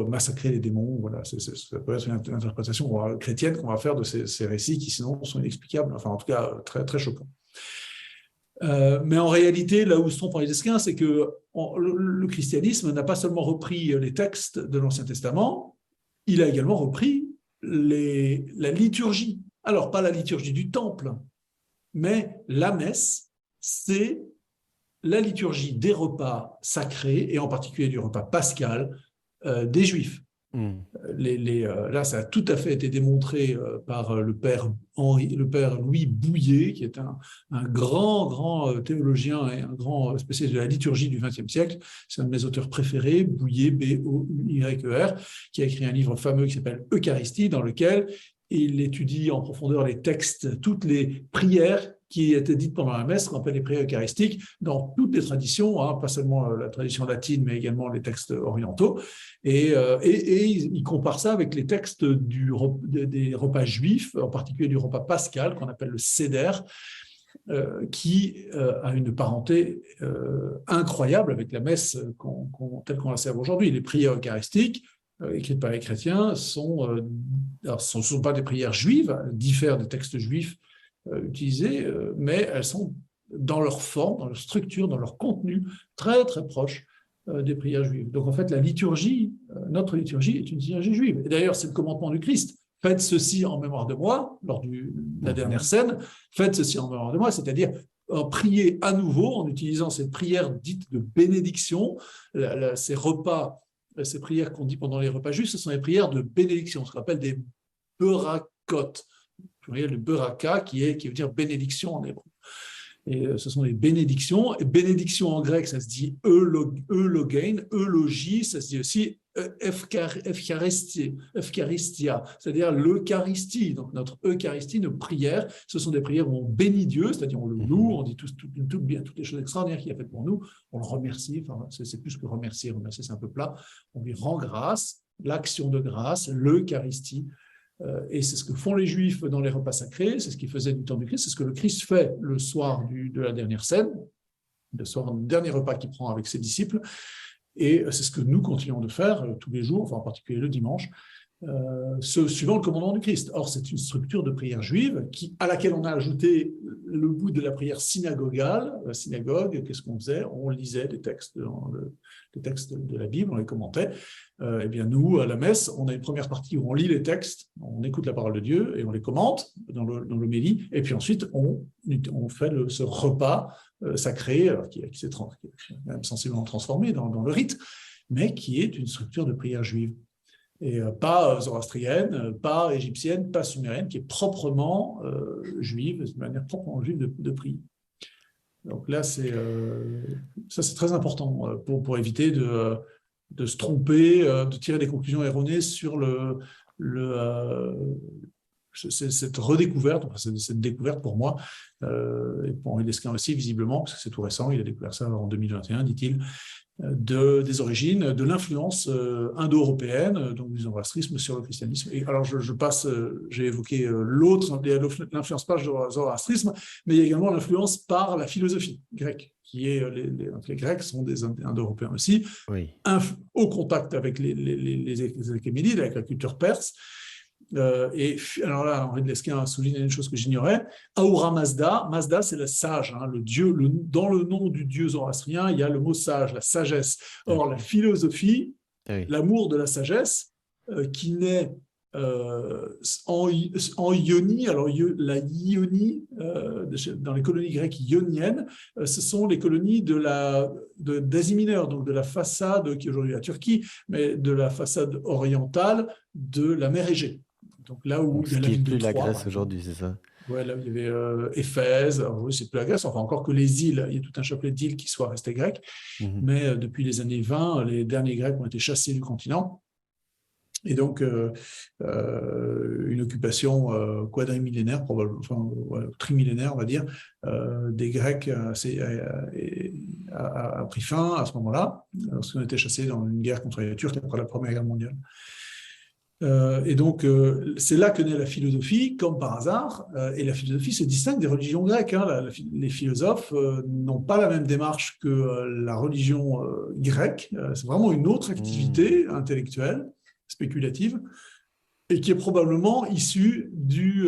massacrer les démons. Voilà, ça peut être une interprétation chrétienne qu'on va faire de ces récits qui, sinon, sont inexplicables, enfin, en tout cas, très, très choquants. Mais en réalité, là où se trompe Henri Lesquen, c'est que le christianisme n'a pas seulement repris les textes de l'Ancien Testament, il a également repris la liturgie. Alors, pas la liturgie du temple, mais la messe, c'est la liturgie des repas sacrés, et en particulier du repas pascal des Juifs. Là, ça a tout à fait été démontré par le père Louis Bouillet, qui est un grand théologien et un grand spécialiste de la liturgie du XXe siècle. C'est un de mes auteurs préférés, Bouillet, B-O-U-Y-E-R, qui a écrit un livre fameux qui s'appelle Eucharistie, dans lequel il étudie en profondeur les textes, toutes les prières qui étaient dites pendant la messe, qu'on appelle les prières eucharistiques, dans toutes les traditions, hein, pas seulement la tradition latine, mais également les textes orientaux. Et il compare ça avec les textes des repas juifs, en particulier du repas pascal, qu'on appelle le Seder, qui a une parenté incroyable avec la messe telle qu'on la sert aujourd'hui. Les prières eucharistiques, écrites par les chrétiens, ne sont pas des prières juives, elles diffèrent des textes juifs utilisés, mais elles sont dans leur forme, dans leur structure, dans leur contenu, très très proche des prières juives. Donc en fait, la liturgie, notre liturgie est une liturgie juive. Et d'ailleurs, c'est le commandement du Christ. Faites ceci en mémoire de moi, lors de la dernière scène, faites ceci en mémoire de moi, c'est-à-dire prier à nouveau en utilisant cette prière dite de bénédiction, ces repas, ces prières qu'on dit pendant les repas juifs, ce sont des prières de bénédiction, ce qu'on appelle des berakot. Vous voyez, le beraka qui veut dire bénédiction en hébreu. Et ce sont les bénédictions. Et bénédiction en grec, ça se dit eulogein, eulogie, ça se dit aussi eucharistia, c'est-à-dire l'Eucharistie. Donc notre Eucharistie, nos prières, ce sont des prières où on bénit Dieu, c'est-à-dire on le loue, on dit tout bien, toutes les choses extraordinaires qu'il a faites pour nous, on le remercie, enfin, c'est plus que remercier c'est un peu plat, on lui rend grâce, l'action de grâce, l'Eucharistie. Et c'est ce que font les Juifs dans les repas sacrés, c'est ce qu'ils faisaient du temps du Christ, c'est ce que le Christ fait le soir de la dernière scène, le soir du dernier repas qu'il prend avec ses disciples, et c'est ce que nous continuons de faire tous les jours, enfin en particulier le dimanche, suivant le commandement du Christ. Or, c'est une structure de prière juive à laquelle on a ajouté le bout de la prière synagogale. La synagogue, qu'est-ce qu'on faisait? On lisait des textes de la Bible, on les commentait. Eh bien, nous, à la messe, on a une première partie où on lit les textes, on écoute la parole de Dieu et on les commente dans l'homélie. Et puis ensuite, on fait ce repas sacré, qui s'est même sensiblement transformé dans le rite, mais qui est une structure de prière juive. Et pas zoroastrienne, pas égyptienne, pas sumérienne, qui est proprement juive, de manière proprement juive de prier. Donc là, ça c'est très important pour éviter de se tromper, de tirer des conclusions erronées sur cette redécouverte, cette découverte pour moi, et pour Henri Lesquin aussi, visiblement, parce que c'est tout récent, il a découvert ça en 2021, dit-il, des origines, de l'influence indo-européenne, donc du zoroastrisme sur le christianisme. Et alors je passe, j'ai évoqué l'influence par le zoroastrisme, mais il y a également l'influence par la philosophie grecque, qui est, les Grecs sont des indo-européens aussi, Oui. Au contact avec les Achéménides, avec la culture perse. Et alors là, Henri de Lesquin a souligné une chose que j'ignorais. Ahura Mazda, Mazda c'est le sage, le dieu. Dans le nom du dieu zoroastrien, il y a le mot sage, la sagesse. Or, la philosophie, l'amour de la sagesse, qui naît en Ionie. Alors, la Ionie, dans les colonies grecques ioniennes, ce sont les colonies d'Asie mineure, donc de la façade, qui est aujourd'hui la Turquie, mais de la façade orientale de la mer Égée. Donc là où il y a la ville de Troie. La Grèce aujourd'hui, c'est ça? Ouais, là où il y avait Éphèse, aujourd'hui c'est plus la Grèce, enfin encore que les îles, il y a tout un chapelet d'îles qui soient restées grecques, mais depuis les années 20, les derniers Grecs ont été chassés du continent. Et donc, une occupation quadrimillénaire, probablement, enfin, trimillénaire, on va dire, des Grecs a pris fin à ce moment-là, lorsqu'on était chassés dans une guerre contre les Turcs après la Première Guerre mondiale. Et donc, c'est là que naît la philosophie, comme par hasard, et la philosophie se distingue des religions grecques. Les philosophes n'ont pas la même démarche que la religion grecque. C'est vraiment une autre activité intellectuelle, spéculative, et qui est probablement issue du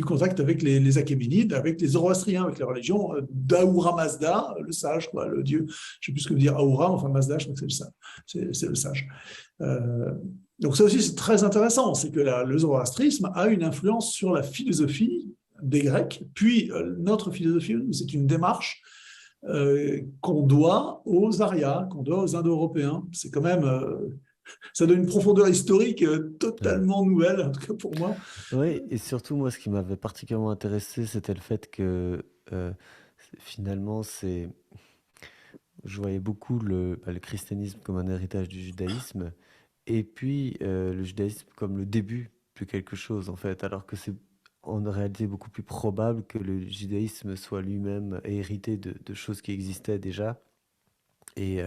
contact avec les Achéménides, avec les Zoroastriens, avec la religion d'Ahura Mazda, le sage, le dieu. Je ne sais plus ce que veut dire Ahura, enfin Mazda, je crois que c'est le sage. Donc ça aussi, c'est très intéressant, c'est que le zoroastrisme a une influence sur la philosophie des Grecs, puis notre philosophie, c'est une démarche qu'on doit aux Aryas, qu'on doit aux Indo-Européens. C'est quand même... ça donne une profondeur historique totalement nouvelle, en tout cas pour moi. Oui, et surtout, moi, ce qui m'avait particulièrement intéressé, c'était le fait que finalement, je voyais beaucoup le christianisme comme un héritage du judaïsme, et puis le judaïsme comme le début de quelque chose, en fait, alors que c'est en réalité beaucoup plus probable que le judaïsme soit lui-même hérité de choses qui existaient déjà. Et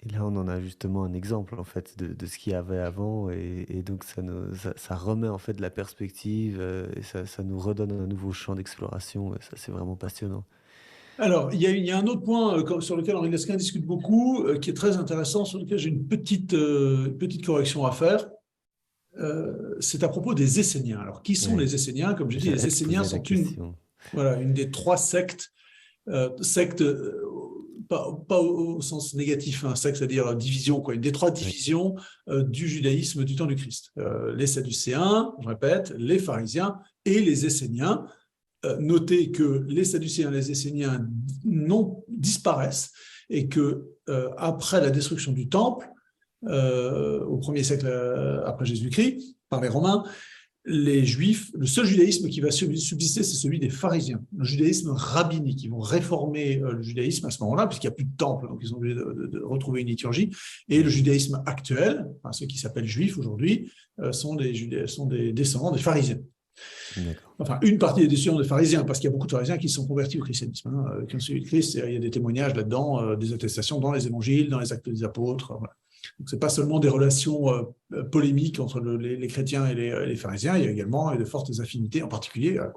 là, on en a justement un exemple, en fait, de ce qu'il y avait avant, et donc ça remet en fait de la perspective, et ça nous redonne un nouveau champ d'exploration, et ça, c'est vraiment passionnant. Alors, il y a un autre point sur lequel Henri Lesquin discute beaucoup, qui est très intéressant, sur lequel j'ai une petite correction à faire. c'est à propos des Esséniens. Alors, qui sont Oui, les Esséniens? Comme j'ai dit, les j'allais te Esséniens poser la sont question. une des trois sectes, sectes pas au sens négatif, hein, secte, c'est-à-dire division, quoi, une des trois Oui, divisions du judaïsme du temps du Christ. Les Sadducéens, je répète, les pharisiens et les Esséniens. Notez que les Sadducéens et les Esséniens non, disparaissent et que après la destruction du temple, au 1er siècle après Jésus-Christ, par les Romains, les Juifs, le seul judaïsme qui va subsister, c'est celui des pharisiens, le judaïsme rabbinique. Ils vont réformer le judaïsme à ce moment-là, puisqu'il n'y a plus de temple, donc ils sont obligés de retrouver une liturgie. Et le oui, judaïsme actuel, enfin, ceux qui s'appellent juifs aujourd'hui, sont des descendants des pharisiens. d'accord. Enfin, une partie des descendants des pharisiens, parce qu'il y a beaucoup de pharisiens qui se sont convertis au christianisme, hein, qui ont suivi le Christ. Il y a des témoignages là-dedans, des attestations dans les évangiles, dans les actes des apôtres. Voilà. Donc, ce n'est pas seulement des relations polémiques entre les chrétiens et les pharisiens, il y a également de fortes affinités, en particulier à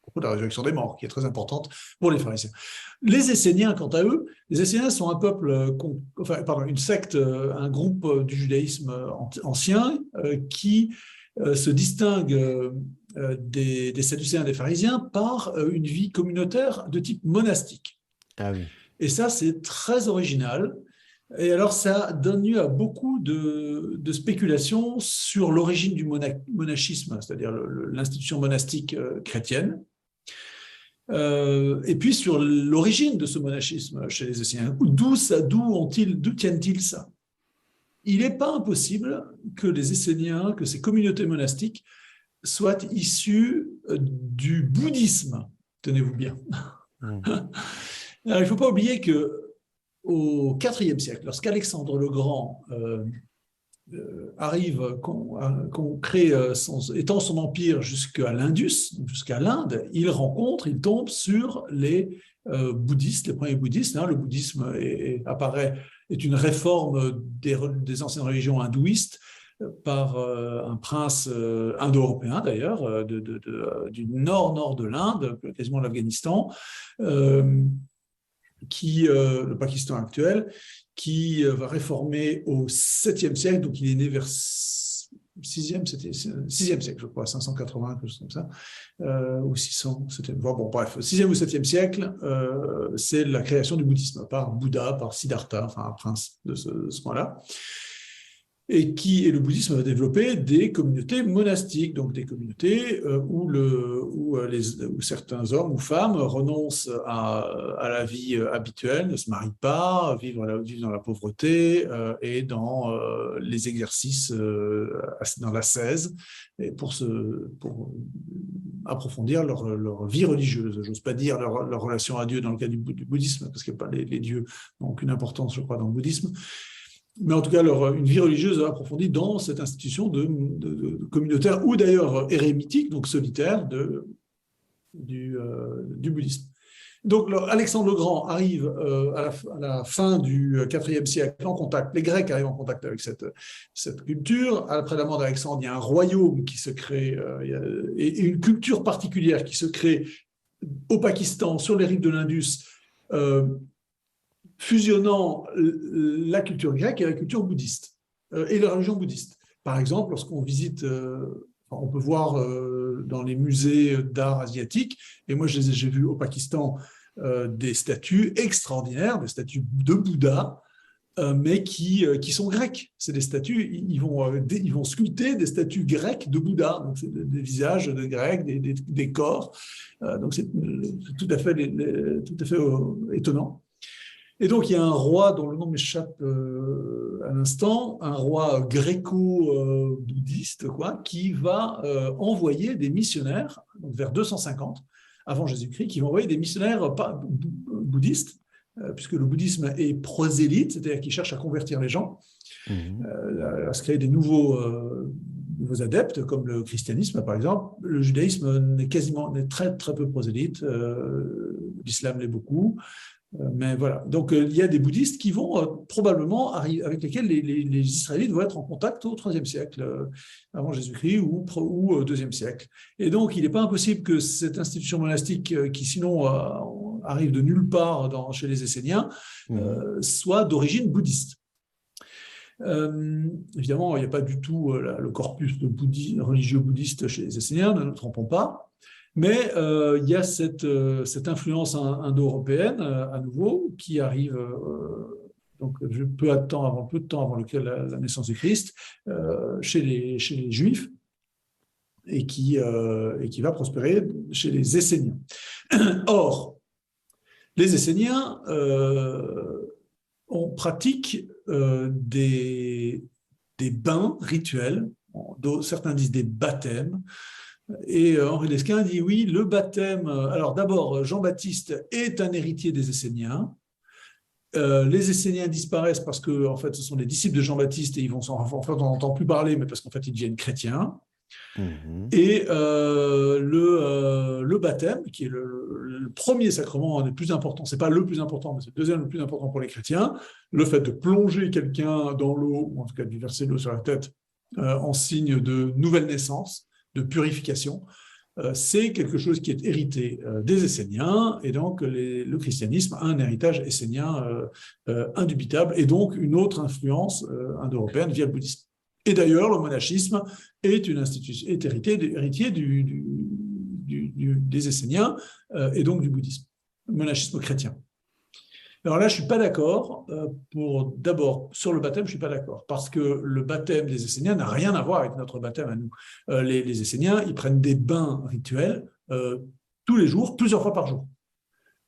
propos de la résurrection des morts, qui est très importante pour les pharisiens. Les Esséniens, quant à eux, les Esséniens sont un peuple, une secte, un groupe du judaïsme ancien qui se distingue des Sadducéens et des pharisiens par une vie communautaire de type monastique. Ah oui, Et ça, c'est très original. Et alors, ça donne lieu à beaucoup de spéculations sur l'origine du monachisme, c'est-à-dire l'institution monastique chrétienne, et puis sur l'origine de ce monachisme chez les Esséniens. D'où tiennent-ils ça? Il n'est pas impossible que les Esséniens, que ces communautés monastiques soient issues du bouddhisme. Tenez-vous bien. hmm, Alors, il ne faut pas oublier que au IVe siècle, lorsqu'Alexandre le Grand arrive, qu'on crée, étend son empire jusqu'à l'Indus, jusqu'à l'Inde, il tombe sur les bouddhistes, les premiers bouddhistes. Hein. Le bouddhisme est une réforme des anciennes religions hindouistes par un prince indo-européen d'ailleurs, du nord-nord de l'Inde, quasiment l'Afghanistan, le Pakistan actuel, qui va réformer au 7e siècle, donc il est né vers 6e siècle, je crois, 580, quelque chose comme ça, ou 600, bon, bref, 6e ou 7e siècle, c'est la création du bouddhisme par Bouddha, par Siddhartha, enfin un prince de ce point-là. Et le bouddhisme va développer des communautés monastiques, donc des communautés où certains hommes ou femmes renoncent à la vie habituelle, ne se marient pas, vivent dans la pauvreté et dans les exercices dans l'ascèse, et pour approfondir leur vie religieuse. J'ose pas dire leur relation à Dieu dans le cas du bouddhisme, parce que les dieux n'ont aucune importance, je crois, dans le bouddhisme. Mais en tout cas, une vie religieuse approfondie dans cette institution de communautaire, ou d'ailleurs érémitique, donc solitaire, du bouddhisme. Donc, Alexandre le Grand arrive à la fin du IVe siècle en contact, les Grecs arrivent en contact avec cette culture. Après la mort d'Alexandre, il y a un royaume qui se crée, et une culture particulière qui se crée au Pakistan, sur les rives de l'Indus, fusionnant la culture grecque et la culture bouddhiste, et la religion bouddhiste. Par exemple, lorsqu'on visite, on peut voir dans les musées d'art asiatique, et moi j'ai vu au Pakistan des statues extraordinaires, des statues de Bouddha, mais qui sont grecques. C'est des statues, ils vont sculpter des statues grecques de Bouddha, donc c'est des visages de Grecs, des corps, donc c'est tout à fait étonnant. Et donc, il y a un roi dont le nom m'échappe à l'instant, un roi gréco-bouddhiste, qui va envoyer des missionnaires, donc vers 250 avant Jésus-Christ, qui vont envoyer des missionnaires bouddhistes, puisque le bouddhisme est prosélyte, c'est-à-dire qu'il cherche à convertir les gens, à se créer des nouveaux adeptes, comme le christianisme, par exemple. Le judaïsme n'est très, très peu prosélyte, l'islam l'est beaucoup. Mais voilà, donc il y a des bouddhistes qui vont probablement arriver, avec lesquels les Israélites vont être en contact au IIIe siècle avant Jésus-Christ ou au IIe siècle. Et donc il n'est pas impossible que cette institution monastique, qui sinon arrive de nulle part chez les Esséniens, soit d'origine bouddhiste. Évidemment, il n'y a pas du tout le corpus religieux bouddhiste chez les Esséniens, ne nous trompons pas, mais il y a cette influence indo-européenne, à nouveau, qui arrive donc peu de temps avant la naissance du Christ, chez les Juifs, et qui va prospérer chez les Esséniens. Or, les Esséniens on pratique des bains rituels, certains disent des baptêmes, et Henri Lesquin dit oui, le baptême. Alors d'abord, Jean-Baptiste est un héritier des Esséniens. Les Esséniens disparaissent parce que en fait, ce sont des disciples de Jean-Baptiste et en fait, on n'entend plus parler, mais parce qu'en fait, ils deviennent chrétiens. Et le baptême, qui est le premier sacrement, le plus important, c'est pas le plus important, mais c'est le deuxième le plus important pour les chrétiens, le fait de plonger quelqu'un dans l'eau, ou en tout cas de lui verser de l'eau sur la tête, en signe de nouvelle naissance, de purification, c'est quelque chose qui est hérité des Esséniens, et donc le christianisme a un héritage essénien indubitable, et donc une autre influence indo-européenne via le bouddhisme. Et d'ailleurs, le monachisme est héritier des Esséniens et donc du bouddhisme, le monachisme chrétien. Alors là, je ne suis pas d'accord. D'abord, sur le baptême, je ne suis pas d'accord, parce que le baptême des Esséniens n'a rien à voir avec notre baptême à nous. Les Esséniens, ils prennent des bains rituels tous les jours, plusieurs fois par jour.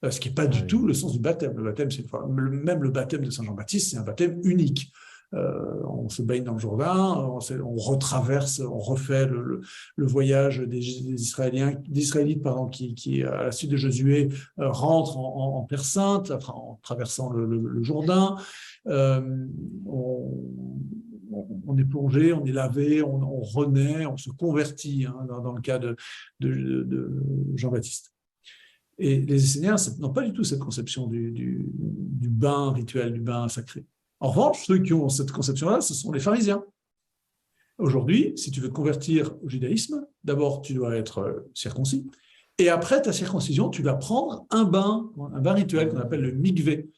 Ce qui n'est pas du tout le sens du baptême. Le baptême, même le baptême de Saint Jean-Baptiste, c'est un baptême unique. On se baigne dans le Jourdain, on retraverse, on refait le voyage des Israélites qui, à la suite de Josué, rentrent en Terre Sainte, en traversant le Jourdain. On est plongé, on est lavé, on renaît, on se convertit, dans le cas de Jean-Baptiste. Et les Esséniens n'ont pas du tout cette conception du bain rituel, du bain sacré. En revanche, ceux qui ont cette conception-là, ce sont les pharisiens. Aujourd'hui, si tu veux te convertir au judaïsme, d'abord, tu dois être circoncis, et après ta circoncision, tu vas prendre un bain rituel qu'on appelle le mikvé.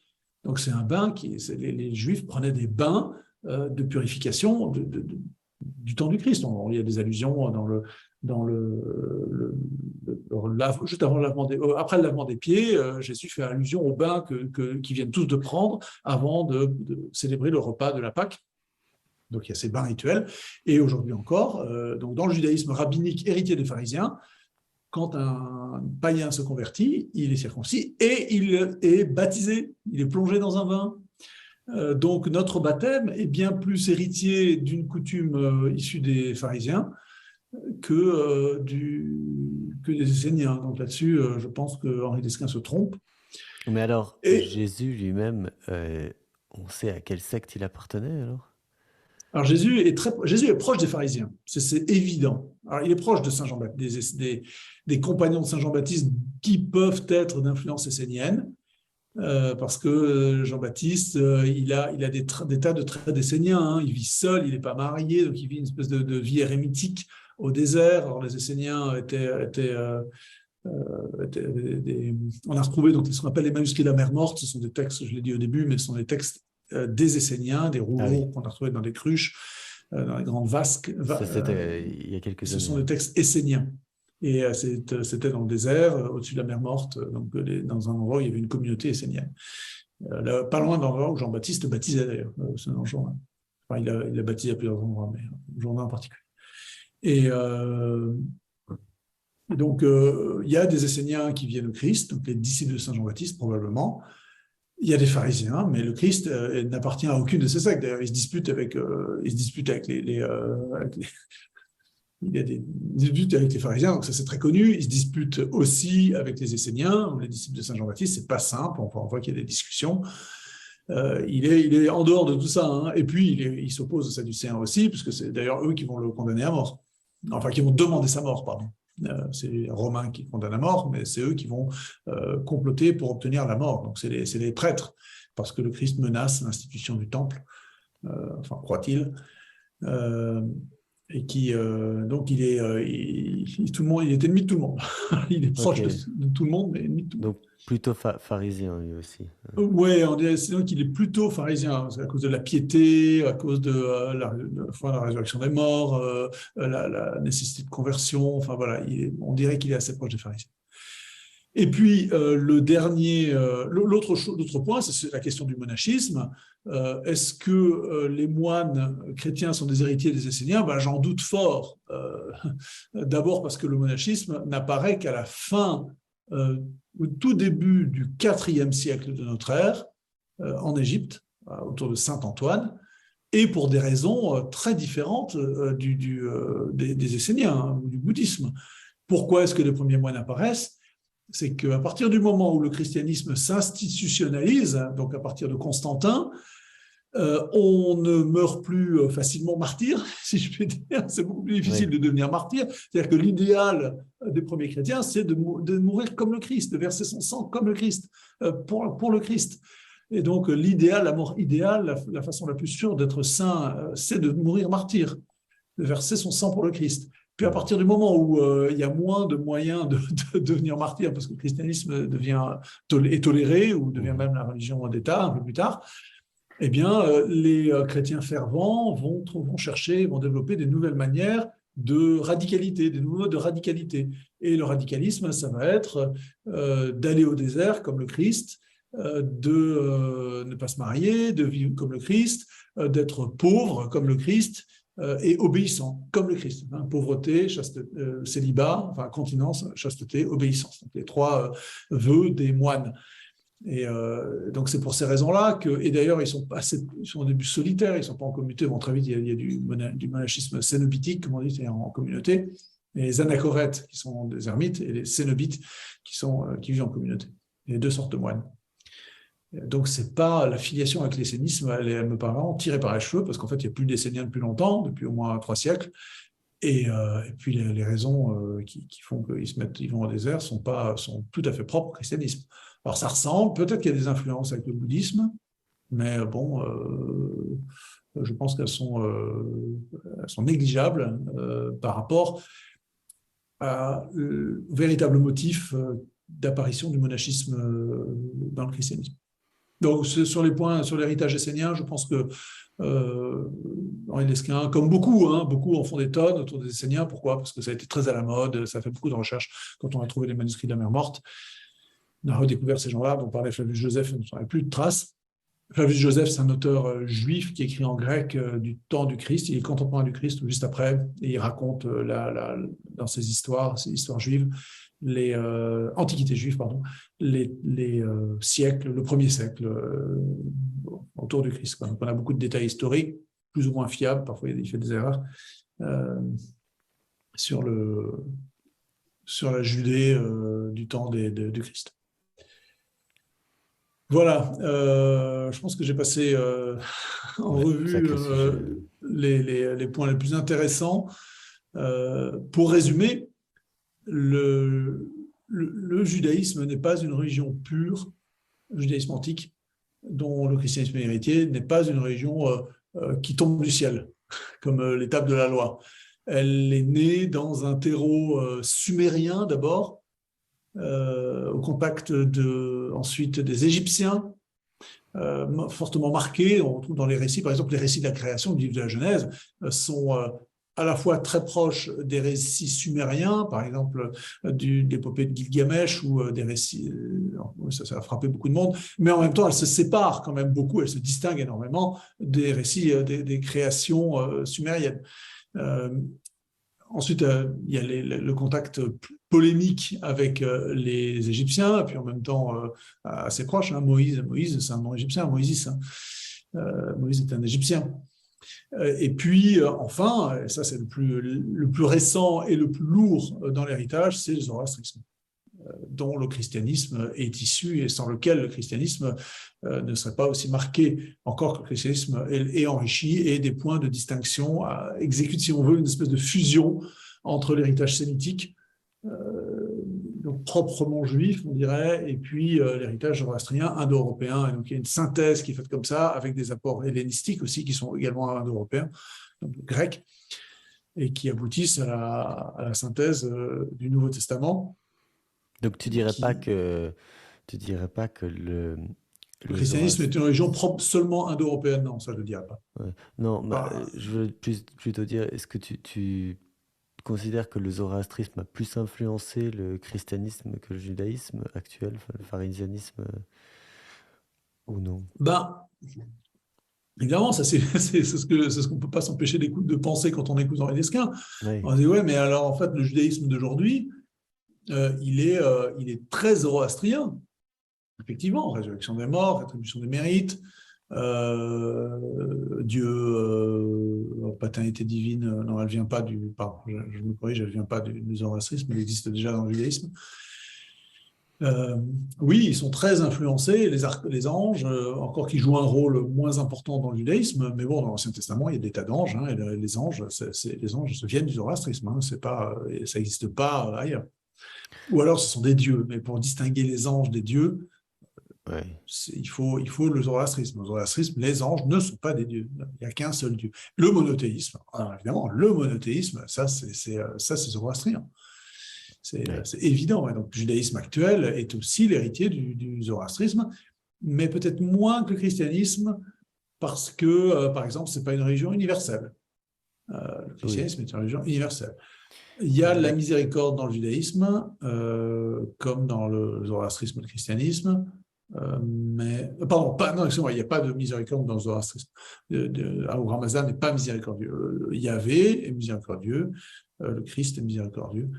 Donc, c'est un bain les Juifs prenaient des bains de purification du temps du Christ. Il y a des allusions juste avant après le lavement des pieds, Jésus fait allusion aux bains qu'ils viennent tous de prendre avant de célébrer le repas de la Pâque. Donc il y a ces bains rituels. Et aujourd'hui encore, donc dans le judaïsme rabbinique héritier des pharisiens, quand un païen se convertit, il est circoncis et il est baptisé, il est plongé dans un bain. Donc notre baptême est bien plus héritier d'une coutume issue des pharisiens que des Esséniens. Donc là-dessus, je pense que Henri Lesquin se trompe. Mais alors, Jésus lui-même, on sait à quelle secte il appartenait alors? Alors Jésus est proche des pharisiens, c'est évident. Alors il est proche de Saint Jean-Baptiste, des compagnons de Saint Jean-Baptiste qui peuvent être d'influence essénienne, parce que Jean-Baptiste, il a des tas de traits d'esséniens. Il vit seul, il n'est pas marié, donc il vit une espèce de vie érémitique au désert. Alors les Esséniens on a retrouvé donc ce qu'on appelle les manuscrits de la mer Morte. Ce sont des textes, je l'ai dit au début, mais ce sont des textes des Esséniens, des rouleaux qu'on a retrouvés dans des cruches, dans les grandes vasques. Ça, c'était il y a quelques années. Ce sont des textes esséniens. Et c'était dans le désert, au-dessus de la mer Morte, donc dans un endroit où il y avait une communauté essénienne. Pas loin de l'endroit où Jean-Baptiste baptisait d'ailleurs, Saint-Jean. Enfin, il a baptisé à plusieurs endroits, mais Jourdain en particulier. Et donc, il y a des Esséniens qui viennent au Christ, donc les disciples de Saint Jean-Baptiste probablement. Il y a des pharisiens, mais le Christ n'appartient à aucune de ces sectes. D'ailleurs, il se dispute avec il y a des disputes avec les pharisiens, donc ça c'est très connu. Il se dispute aussi avec les Esséniens, les disciples de Saint Jean-Baptiste. C'est pas simple, on voit qu'il y a des discussions. Il est en dehors de tout ça, et puis il s'oppose aux Sadducéens aussi, puisque c'est d'ailleurs eux qui vont le condamner à mort. Enfin, qui vont demander sa mort, pardon. C'est les Romains qui condamnent à mort, mais c'est eux qui vont comploter pour obtenir la mort. Donc c'est les prêtres, parce que le Christ menace l'institution du temple, croit-il. et qui donc tout le monde, il est ennemi de tout le monde. Il est Ok, proche de tout le monde, mais ennemi de tout le monde. donc plutôt pharisien lui aussi. Ouais, on dirait sinon qu'il est plutôt pharisien, hein. C'est à cause de la piété, à cause de la résurrection des morts, la nécessité de conversion. Enfin voilà, on dirait qu'il est assez proche des pharisiens. Et puis l'autre point, c'est la question du monachisme. Est-ce que les moines chrétiens sont des héritiers des Esséniens? Ben, j'en doute fort. D'abord parce que le monachisme n'apparaît qu'à la fin, au tout début du IVe siècle de notre ère, en Égypte, autour de Saint Antoine, et pour des raisons très différentes des Esséniens, hein, ou du bouddhisme. Pourquoi est-ce que les premiers moines apparaissent? C'est qu'à partir du moment où le christianisme s'institutionnalise, donc à partir de Constantin, on ne meurt plus facilement martyr, si je puis dire. C'est beaucoup plus difficile Oui, de devenir martyr. C'est-à-dire que l'idéal des premiers chrétiens, c'est de mourir comme le Christ, de verser son sang comme le Christ, pour le Christ. Et donc, l'idéal, la mort idéale, la façon la plus sûre d'être saint, c'est de mourir martyr, de verser son sang pour le Christ. Puis à mm, partir du moment où il y a moins de moyens de devenir martyr, parce que le christianisme est toléré, ou devient mhm. même la religion d'État un peu plus tard, eh bien, les chrétiens fervents vont chercher, vont développer des nouvelles manières de radicalité, des nouveaux modes de radicalité. Et le radicalisme, ça va être d'aller au désert comme le Christ, de ne pas se marier, de vivre comme le Christ, d'être pauvre comme le Christ, et obéissant comme le Christ. Hein, pauvreté, célibat, enfin continence, chasteté, obéissance. Donc, les trois vœux des moines. Et donc c'est pour ces raisons-là que, et d'ailleurs ils sont au début solitaires, ils ne sont pas en communauté. Bon, très vite il y a du monachisme cénobitique, comme on dit, c'est en communauté. Et les anachorètes qui sont des ermites et les cénobites qui vivent en communauté. Il y a deux sortes de moines. Donc c'est pas la filiation avec l'essénisme, elle me paraît vraiment tirée par les cheveux, parce qu'en fait il n'y a plus d'esséniens depuis longtemps, depuis au moins 3 siècles. Et puis les raisons qui font ils vont au désert sont tout à fait propres au christianisme. Alors ça ressemble, peut-être qu'il y a des influences avec le bouddhisme, mais bon, je pense elles sont négligeables par rapport au véritable motif d'apparition du monachisme dans le christianisme. Donc sur l'héritage essénien, je pense que Henri Lesquin, comme beaucoup, hein, beaucoup en font des tonnes autour des Esséniens. Pourquoi? Parce que ça a été très à la mode, ça a fait beaucoup de recherches. Quand on a trouvé les manuscrits de la mer Morte, on a redécouvert ces gens-là, dont parlait Flavius Joseph, on n'avait plus de traces. Flavius Joseph, c'est un auteur juif qui écrit en grec du temps du Christ. Il est contemporain du Christ ou juste après, et il raconte dans ses histoires juives, les antiquités juives, pardon, les siècles, le premier siècle autour du Christ. Donc on a beaucoup de détails historiques, plus ou moins fiables, parfois il fait des erreurs, euh, sur la Judée du temps du Christ. Voilà, je pense que j'ai passé en Ouais, revue sacré sujet. les points les plus intéressants. Pour résumer, le judaïsme n'est pas une religion pure, le judaïsme antique, dont le christianisme est héritier, n'est pas une religion qui tombe du ciel, comme l'étape de la loi. Elle est née dans un terreau sumérien d'abord, au contact ensuite des Égyptiens, fortement marqués. On retrouve dans les récits, par exemple, les récits de la création du livre de la Genèse sont à la fois très proches des récits sumériens, par exemple de l'épopée de Gilgamesh, ou des récits, ça a frappé beaucoup de monde, mais en même temps, elles se séparent quand même beaucoup, elles se distinguent énormément des récits, des créations sumériennes. Ensuite, il y a le contact polémique avec les Égyptiens, et puis en même temps assez proche, hein, Moïse, c'est un nom égyptien, Moïse, hein. Moïse est un Égyptien. Et puis, enfin, et ça c'est le plus récent et le plus lourd dans l'héritage, c'est le zoroastrisme, dont le christianisme est issu et sans lequel le christianisme ne serait pas aussi marqué, encore que le christianisme est enrichi et des points de distinction exécute, si on veut, une espèce de fusion entre l'héritage sémitique, donc proprement juif, on dirait, et puis l'héritage zoroastrien indo-européen. Et donc il y a une synthèse qui est faite comme ça, avec des apports hellénistiques aussi, qui sont également indo-européens, donc grecs. et qui aboutissent à la synthèse du Nouveau Testament. Donc Qui, tu dirais pas que le le christianisme est une religion zoroastrisme. propre seulement indo-européenne, non, ça je ne le dirais pas. Ouais. Non, bah, Pas- je veux plutôt dire, est-ce que tu considères que le zoroastrisme a plus influencé le christianisme que le judaïsme actuel, enfin, le pharisianisme, ou non? Ben, évidemment, ça c'est ce qu'on ne peut pas s'empêcher de penser quand on écoute Henri Desquin. Oui, On se dit, ouais, mais alors en fait, le judaïsme d'aujourd'hui, il est très zoroastrien. Effectivement, résurrection des morts, rétribution des mérites, Dieu, paternité divine, non, elle vient pas pardon, je me corrige, elle vient pas du zoroastrisme, elle existe déjà dans le judaïsme. Euh, oui, ils sont très influencés, les anges, encore qui jouent un rôle moins important dans le judaïsme, mais bon, dans l'Ancien Testament, il y a des tas d'anges, hein, et les anges, les anges viennent du zoroastrisme, hein, c'est pas, ça n'existe pas ailleurs. Ou alors ce sont des dieux, mais pour distinguer les anges des dieux, ouais, il faut le zoroastrisme. Le zoroastrisme, les anges ne sont pas des dieux. Il n'y a qu'un seul dieu. Le monothéisme, alors évidemment, le monothéisme, ça, c'est zoroastrien. ouais. C'est évident. Et donc, le judaïsme actuel est aussi l'héritier du zoroastrisme, mais peut-être moins que le christianisme, parce que, par exemple, ce n'est pas une religion universelle. Le Oui, christianisme est une religion universelle. Il y a mais la là, miséricorde dans le judaïsme, comme dans le zoroastrisme et le christianisme. Mais, pardon, non, excusez-moi, il n'y a pas de miséricorde dans le zoroastrisme. Abraham Mazda n'est pas miséricordieux. Yahvé est miséricordieux, le Christ est miséricordieux.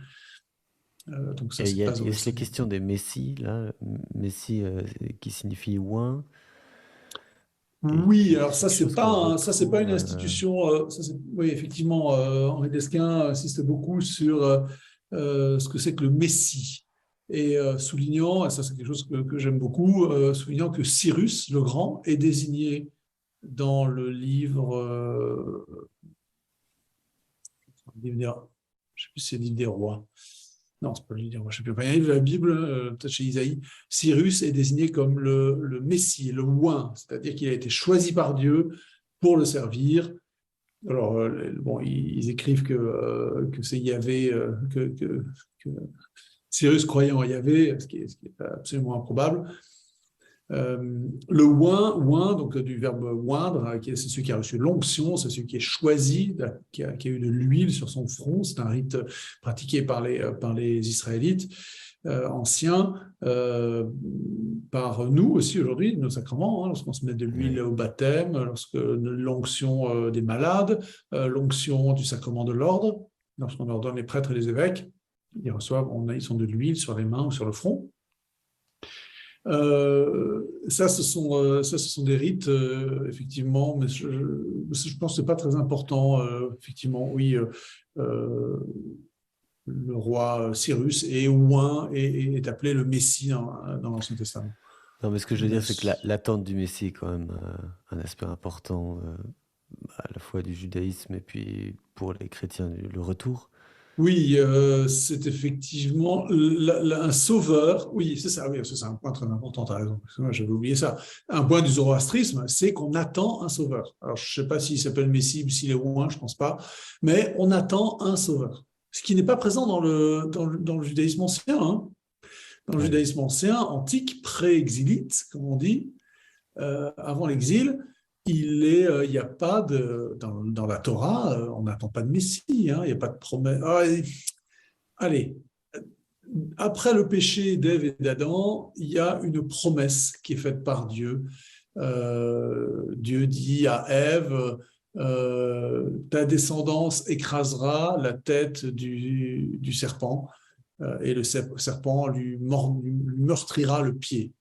Donc ça, et c'est pas il y a la zoroastrien. question des messies, là, messie qui signifie oint, et Oui, que alors c'est quelque chose qu'on ça c'est pas une retrouve. institution. Oui, effectivement, Henri Desquin insiste beaucoup sur ce que c'est que le Messie et soulignant, et ça c'est quelque chose que j'aime beaucoup, soulignant que Cyrus le Grand est désigné dans le livre, je ne sais plus si c'est le livre des rois. Non, c'est pas le livre des rois, je ne sais plus. Enfin, il y a un livre de la Bible, peut-être chez Isaïe. Cyrus est désigné comme le Messie, le oint, c'est-à-dire qu'il a été choisi par Dieu pour le servir. Alors, bon, ils écrivent que c'est Yahvé, que Cyrus croyait en Yahvé, ce qui est absolument improbable. Le oint, donc du verbe oindre, c'est celui qui a reçu l'onction, c'est celui qui est choisi, qui a eu de l'huile sur son front. C'est un rite pratiqué par les Israélites anciens, par nous aussi aujourd'hui, nos sacrements, hein, lorsqu'on se met de l'huile Ouais. au baptême, lorsque l'onction des malades, l'onction du sacrement de l'ordre, lorsqu'on ordonne les prêtres et les évêques, ils sont de l'huile sur les mains ou sur le front. Ça, ce sont des rites, effectivement, mais je pense que ce n'est pas très important. Effectivement, oui, le roi Cyrus est oint et est appelé le Messie dans l'Ancien Testament. Non, mais ce que je veux Mais dire, c'est que l'attente du Messie est quand même un aspect important, à la fois du judaïsme et puis pour les chrétiens, le retour. oui, c'est effectivement un sauveur. Oui, c'est ça. Oui, c'est un point très important. Tu as raison. Moi, j'avais oublié ça. Un point du zoroastrisme, c'est qu'on attend un sauveur. Alors, je ne sais pas s'il s'appelle Messie ou s'il est oint, je ne pense pas. Mais on attend un sauveur. Ce qui n'est pas présent dans le judaïsme ancien. Hein. Dans le Oui. judaïsme ancien, antique, pré-exilite, comme on dit, avant l'exil, il n'y a pas dans la Torah, on n'attend pas de Messie, hein, il n'y a pas de promesse. Allez, après le péché d'Ève et d'Adam, il y a une promesse qui est faite par Dieu. Dieu dit à Ève, ta descendance écrasera la tête du serpent et le serpent lui meurtrira le pied.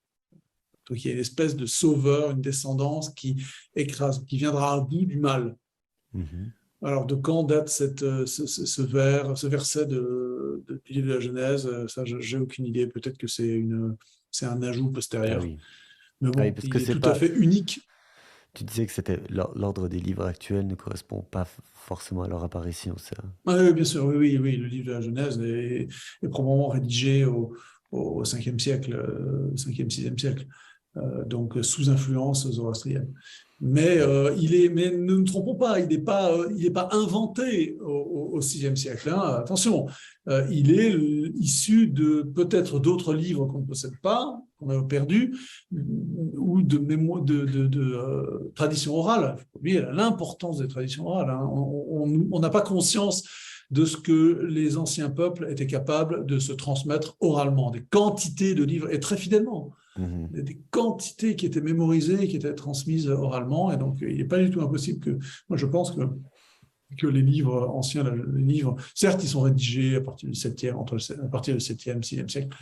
Donc il y a une espèce de sauveur, une descendance qui écrase, qui viendra à bout du mal. Mhm. Alors de quand date ce verset du livre de la Genèse? Ça, j'ai aucune idée. Peut-être que c'est un ajout Ah postérieur. oui. Mais Ah oui, bon, parce que il est c'est tout à pas. fait unique. Tu disais que c'était l'ordre des livres actuels ne correspond pas forcément à leur apparition, ça. Ah oui, bien sûr, oui, oui, oui, le livre de la Genèse est probablement rédigé au 5e siècle, 5e, 6e siècle, donc sous influence zoroastrienne. Mais ne nous trompons pas, il n'est pas inventé au VIe siècle. Hein. Attention, il est issu de peut-être d'autres livres qu'on ne possède pas, qu'on a perdus, ou de mémoire, tradition orale. Il faut oublier l'importance des traditions orales. Hein. On n'a pas conscience de ce que les anciens peuples étaient capables de se transmettre oralement, des quantités de livres, et très fidèlement. Mhm. Des quantités qui étaient mémorisées, qui étaient transmises oralement. Et donc, il n'est pas du tout impossible que. Moi, je pense que les livres anciens, les livres, certes, ils sont rédigés à partir du 7e, à partir du 7e, 6e siècle,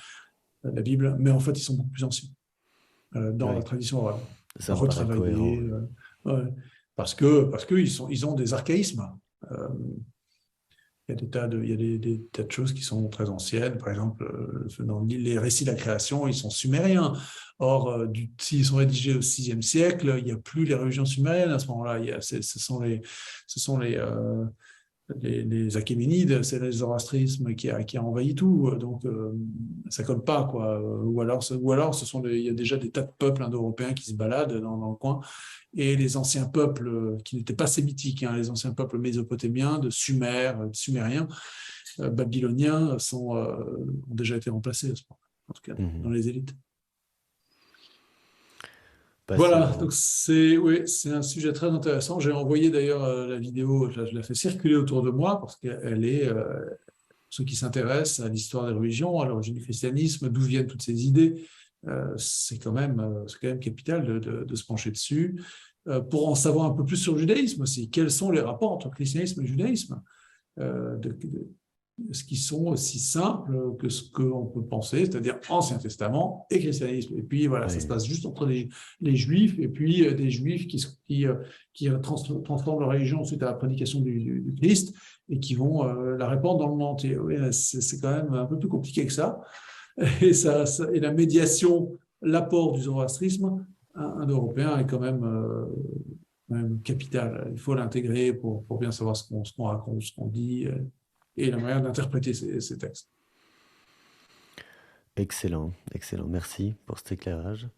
la Bible, mais en fait, ils sont beaucoup plus anciens dans la Ouais, tradition orale. ça me paraît Retravaillés. cohérent. Ouais. Parce que ils ont des archaïsmes. Euh, il y a il y a des tas de choses qui sont très anciennes. Par exemple, dans les récits de la création, ils sont sumériens. Or, s'ils sont rédigés au VIe siècle, il n'y a plus les religions sumériennes à ce moment-là. Ce sont les Achéménides, c'est le zoroastrisme qui a envahi tout. Donc, ça colle pas, quoi. Ou alors il y a déjà des tas de peuples indo-européens qui se baladent dans le coin. Et les anciens peuples qui n'étaient pas sémitiques, hein, les anciens peuples mésopotámiens, de Sumer, de Sumériens, babyloniens, ont déjà été remplacés à ce moment, en tout cas dans Mhm. les élites. Voilà, Passionnant. donc oui, c'est un sujet très intéressant. J'ai envoyé d'ailleurs la vidéo, je la fais circuler autour de moi parce qu'elle est, ceux qui s'intéressent à l'histoire des religions, à l'origine du christianisme, d'où viennent toutes ces idées, c'est quand même capital de se pencher dessus. Pour en savoir un peu plus sur le judaïsme aussi, quels sont les rapports entre christianisme et judaïsme, ce qui sont aussi simples que ce qu'on peut penser, c'est-à-dire Ancien Testament et christianisme. Et puis voilà, ça se Oui. passe juste entre les Juifs et puis des Juifs qui transforment leur religion suite à la prédication du Christ et qui vont la répandre dans le monde entier. Oui, c'est quand même un peu plus compliqué que ça. Et la médiation, l'apport du zoroastrisme indo-européen est quand même capital. Il faut l'intégrer pour bien savoir ce qu'on raconte, ce qu'on dit et la manière d'interpréter ces textes. Excellent, excellent. Merci pour cet éclairage.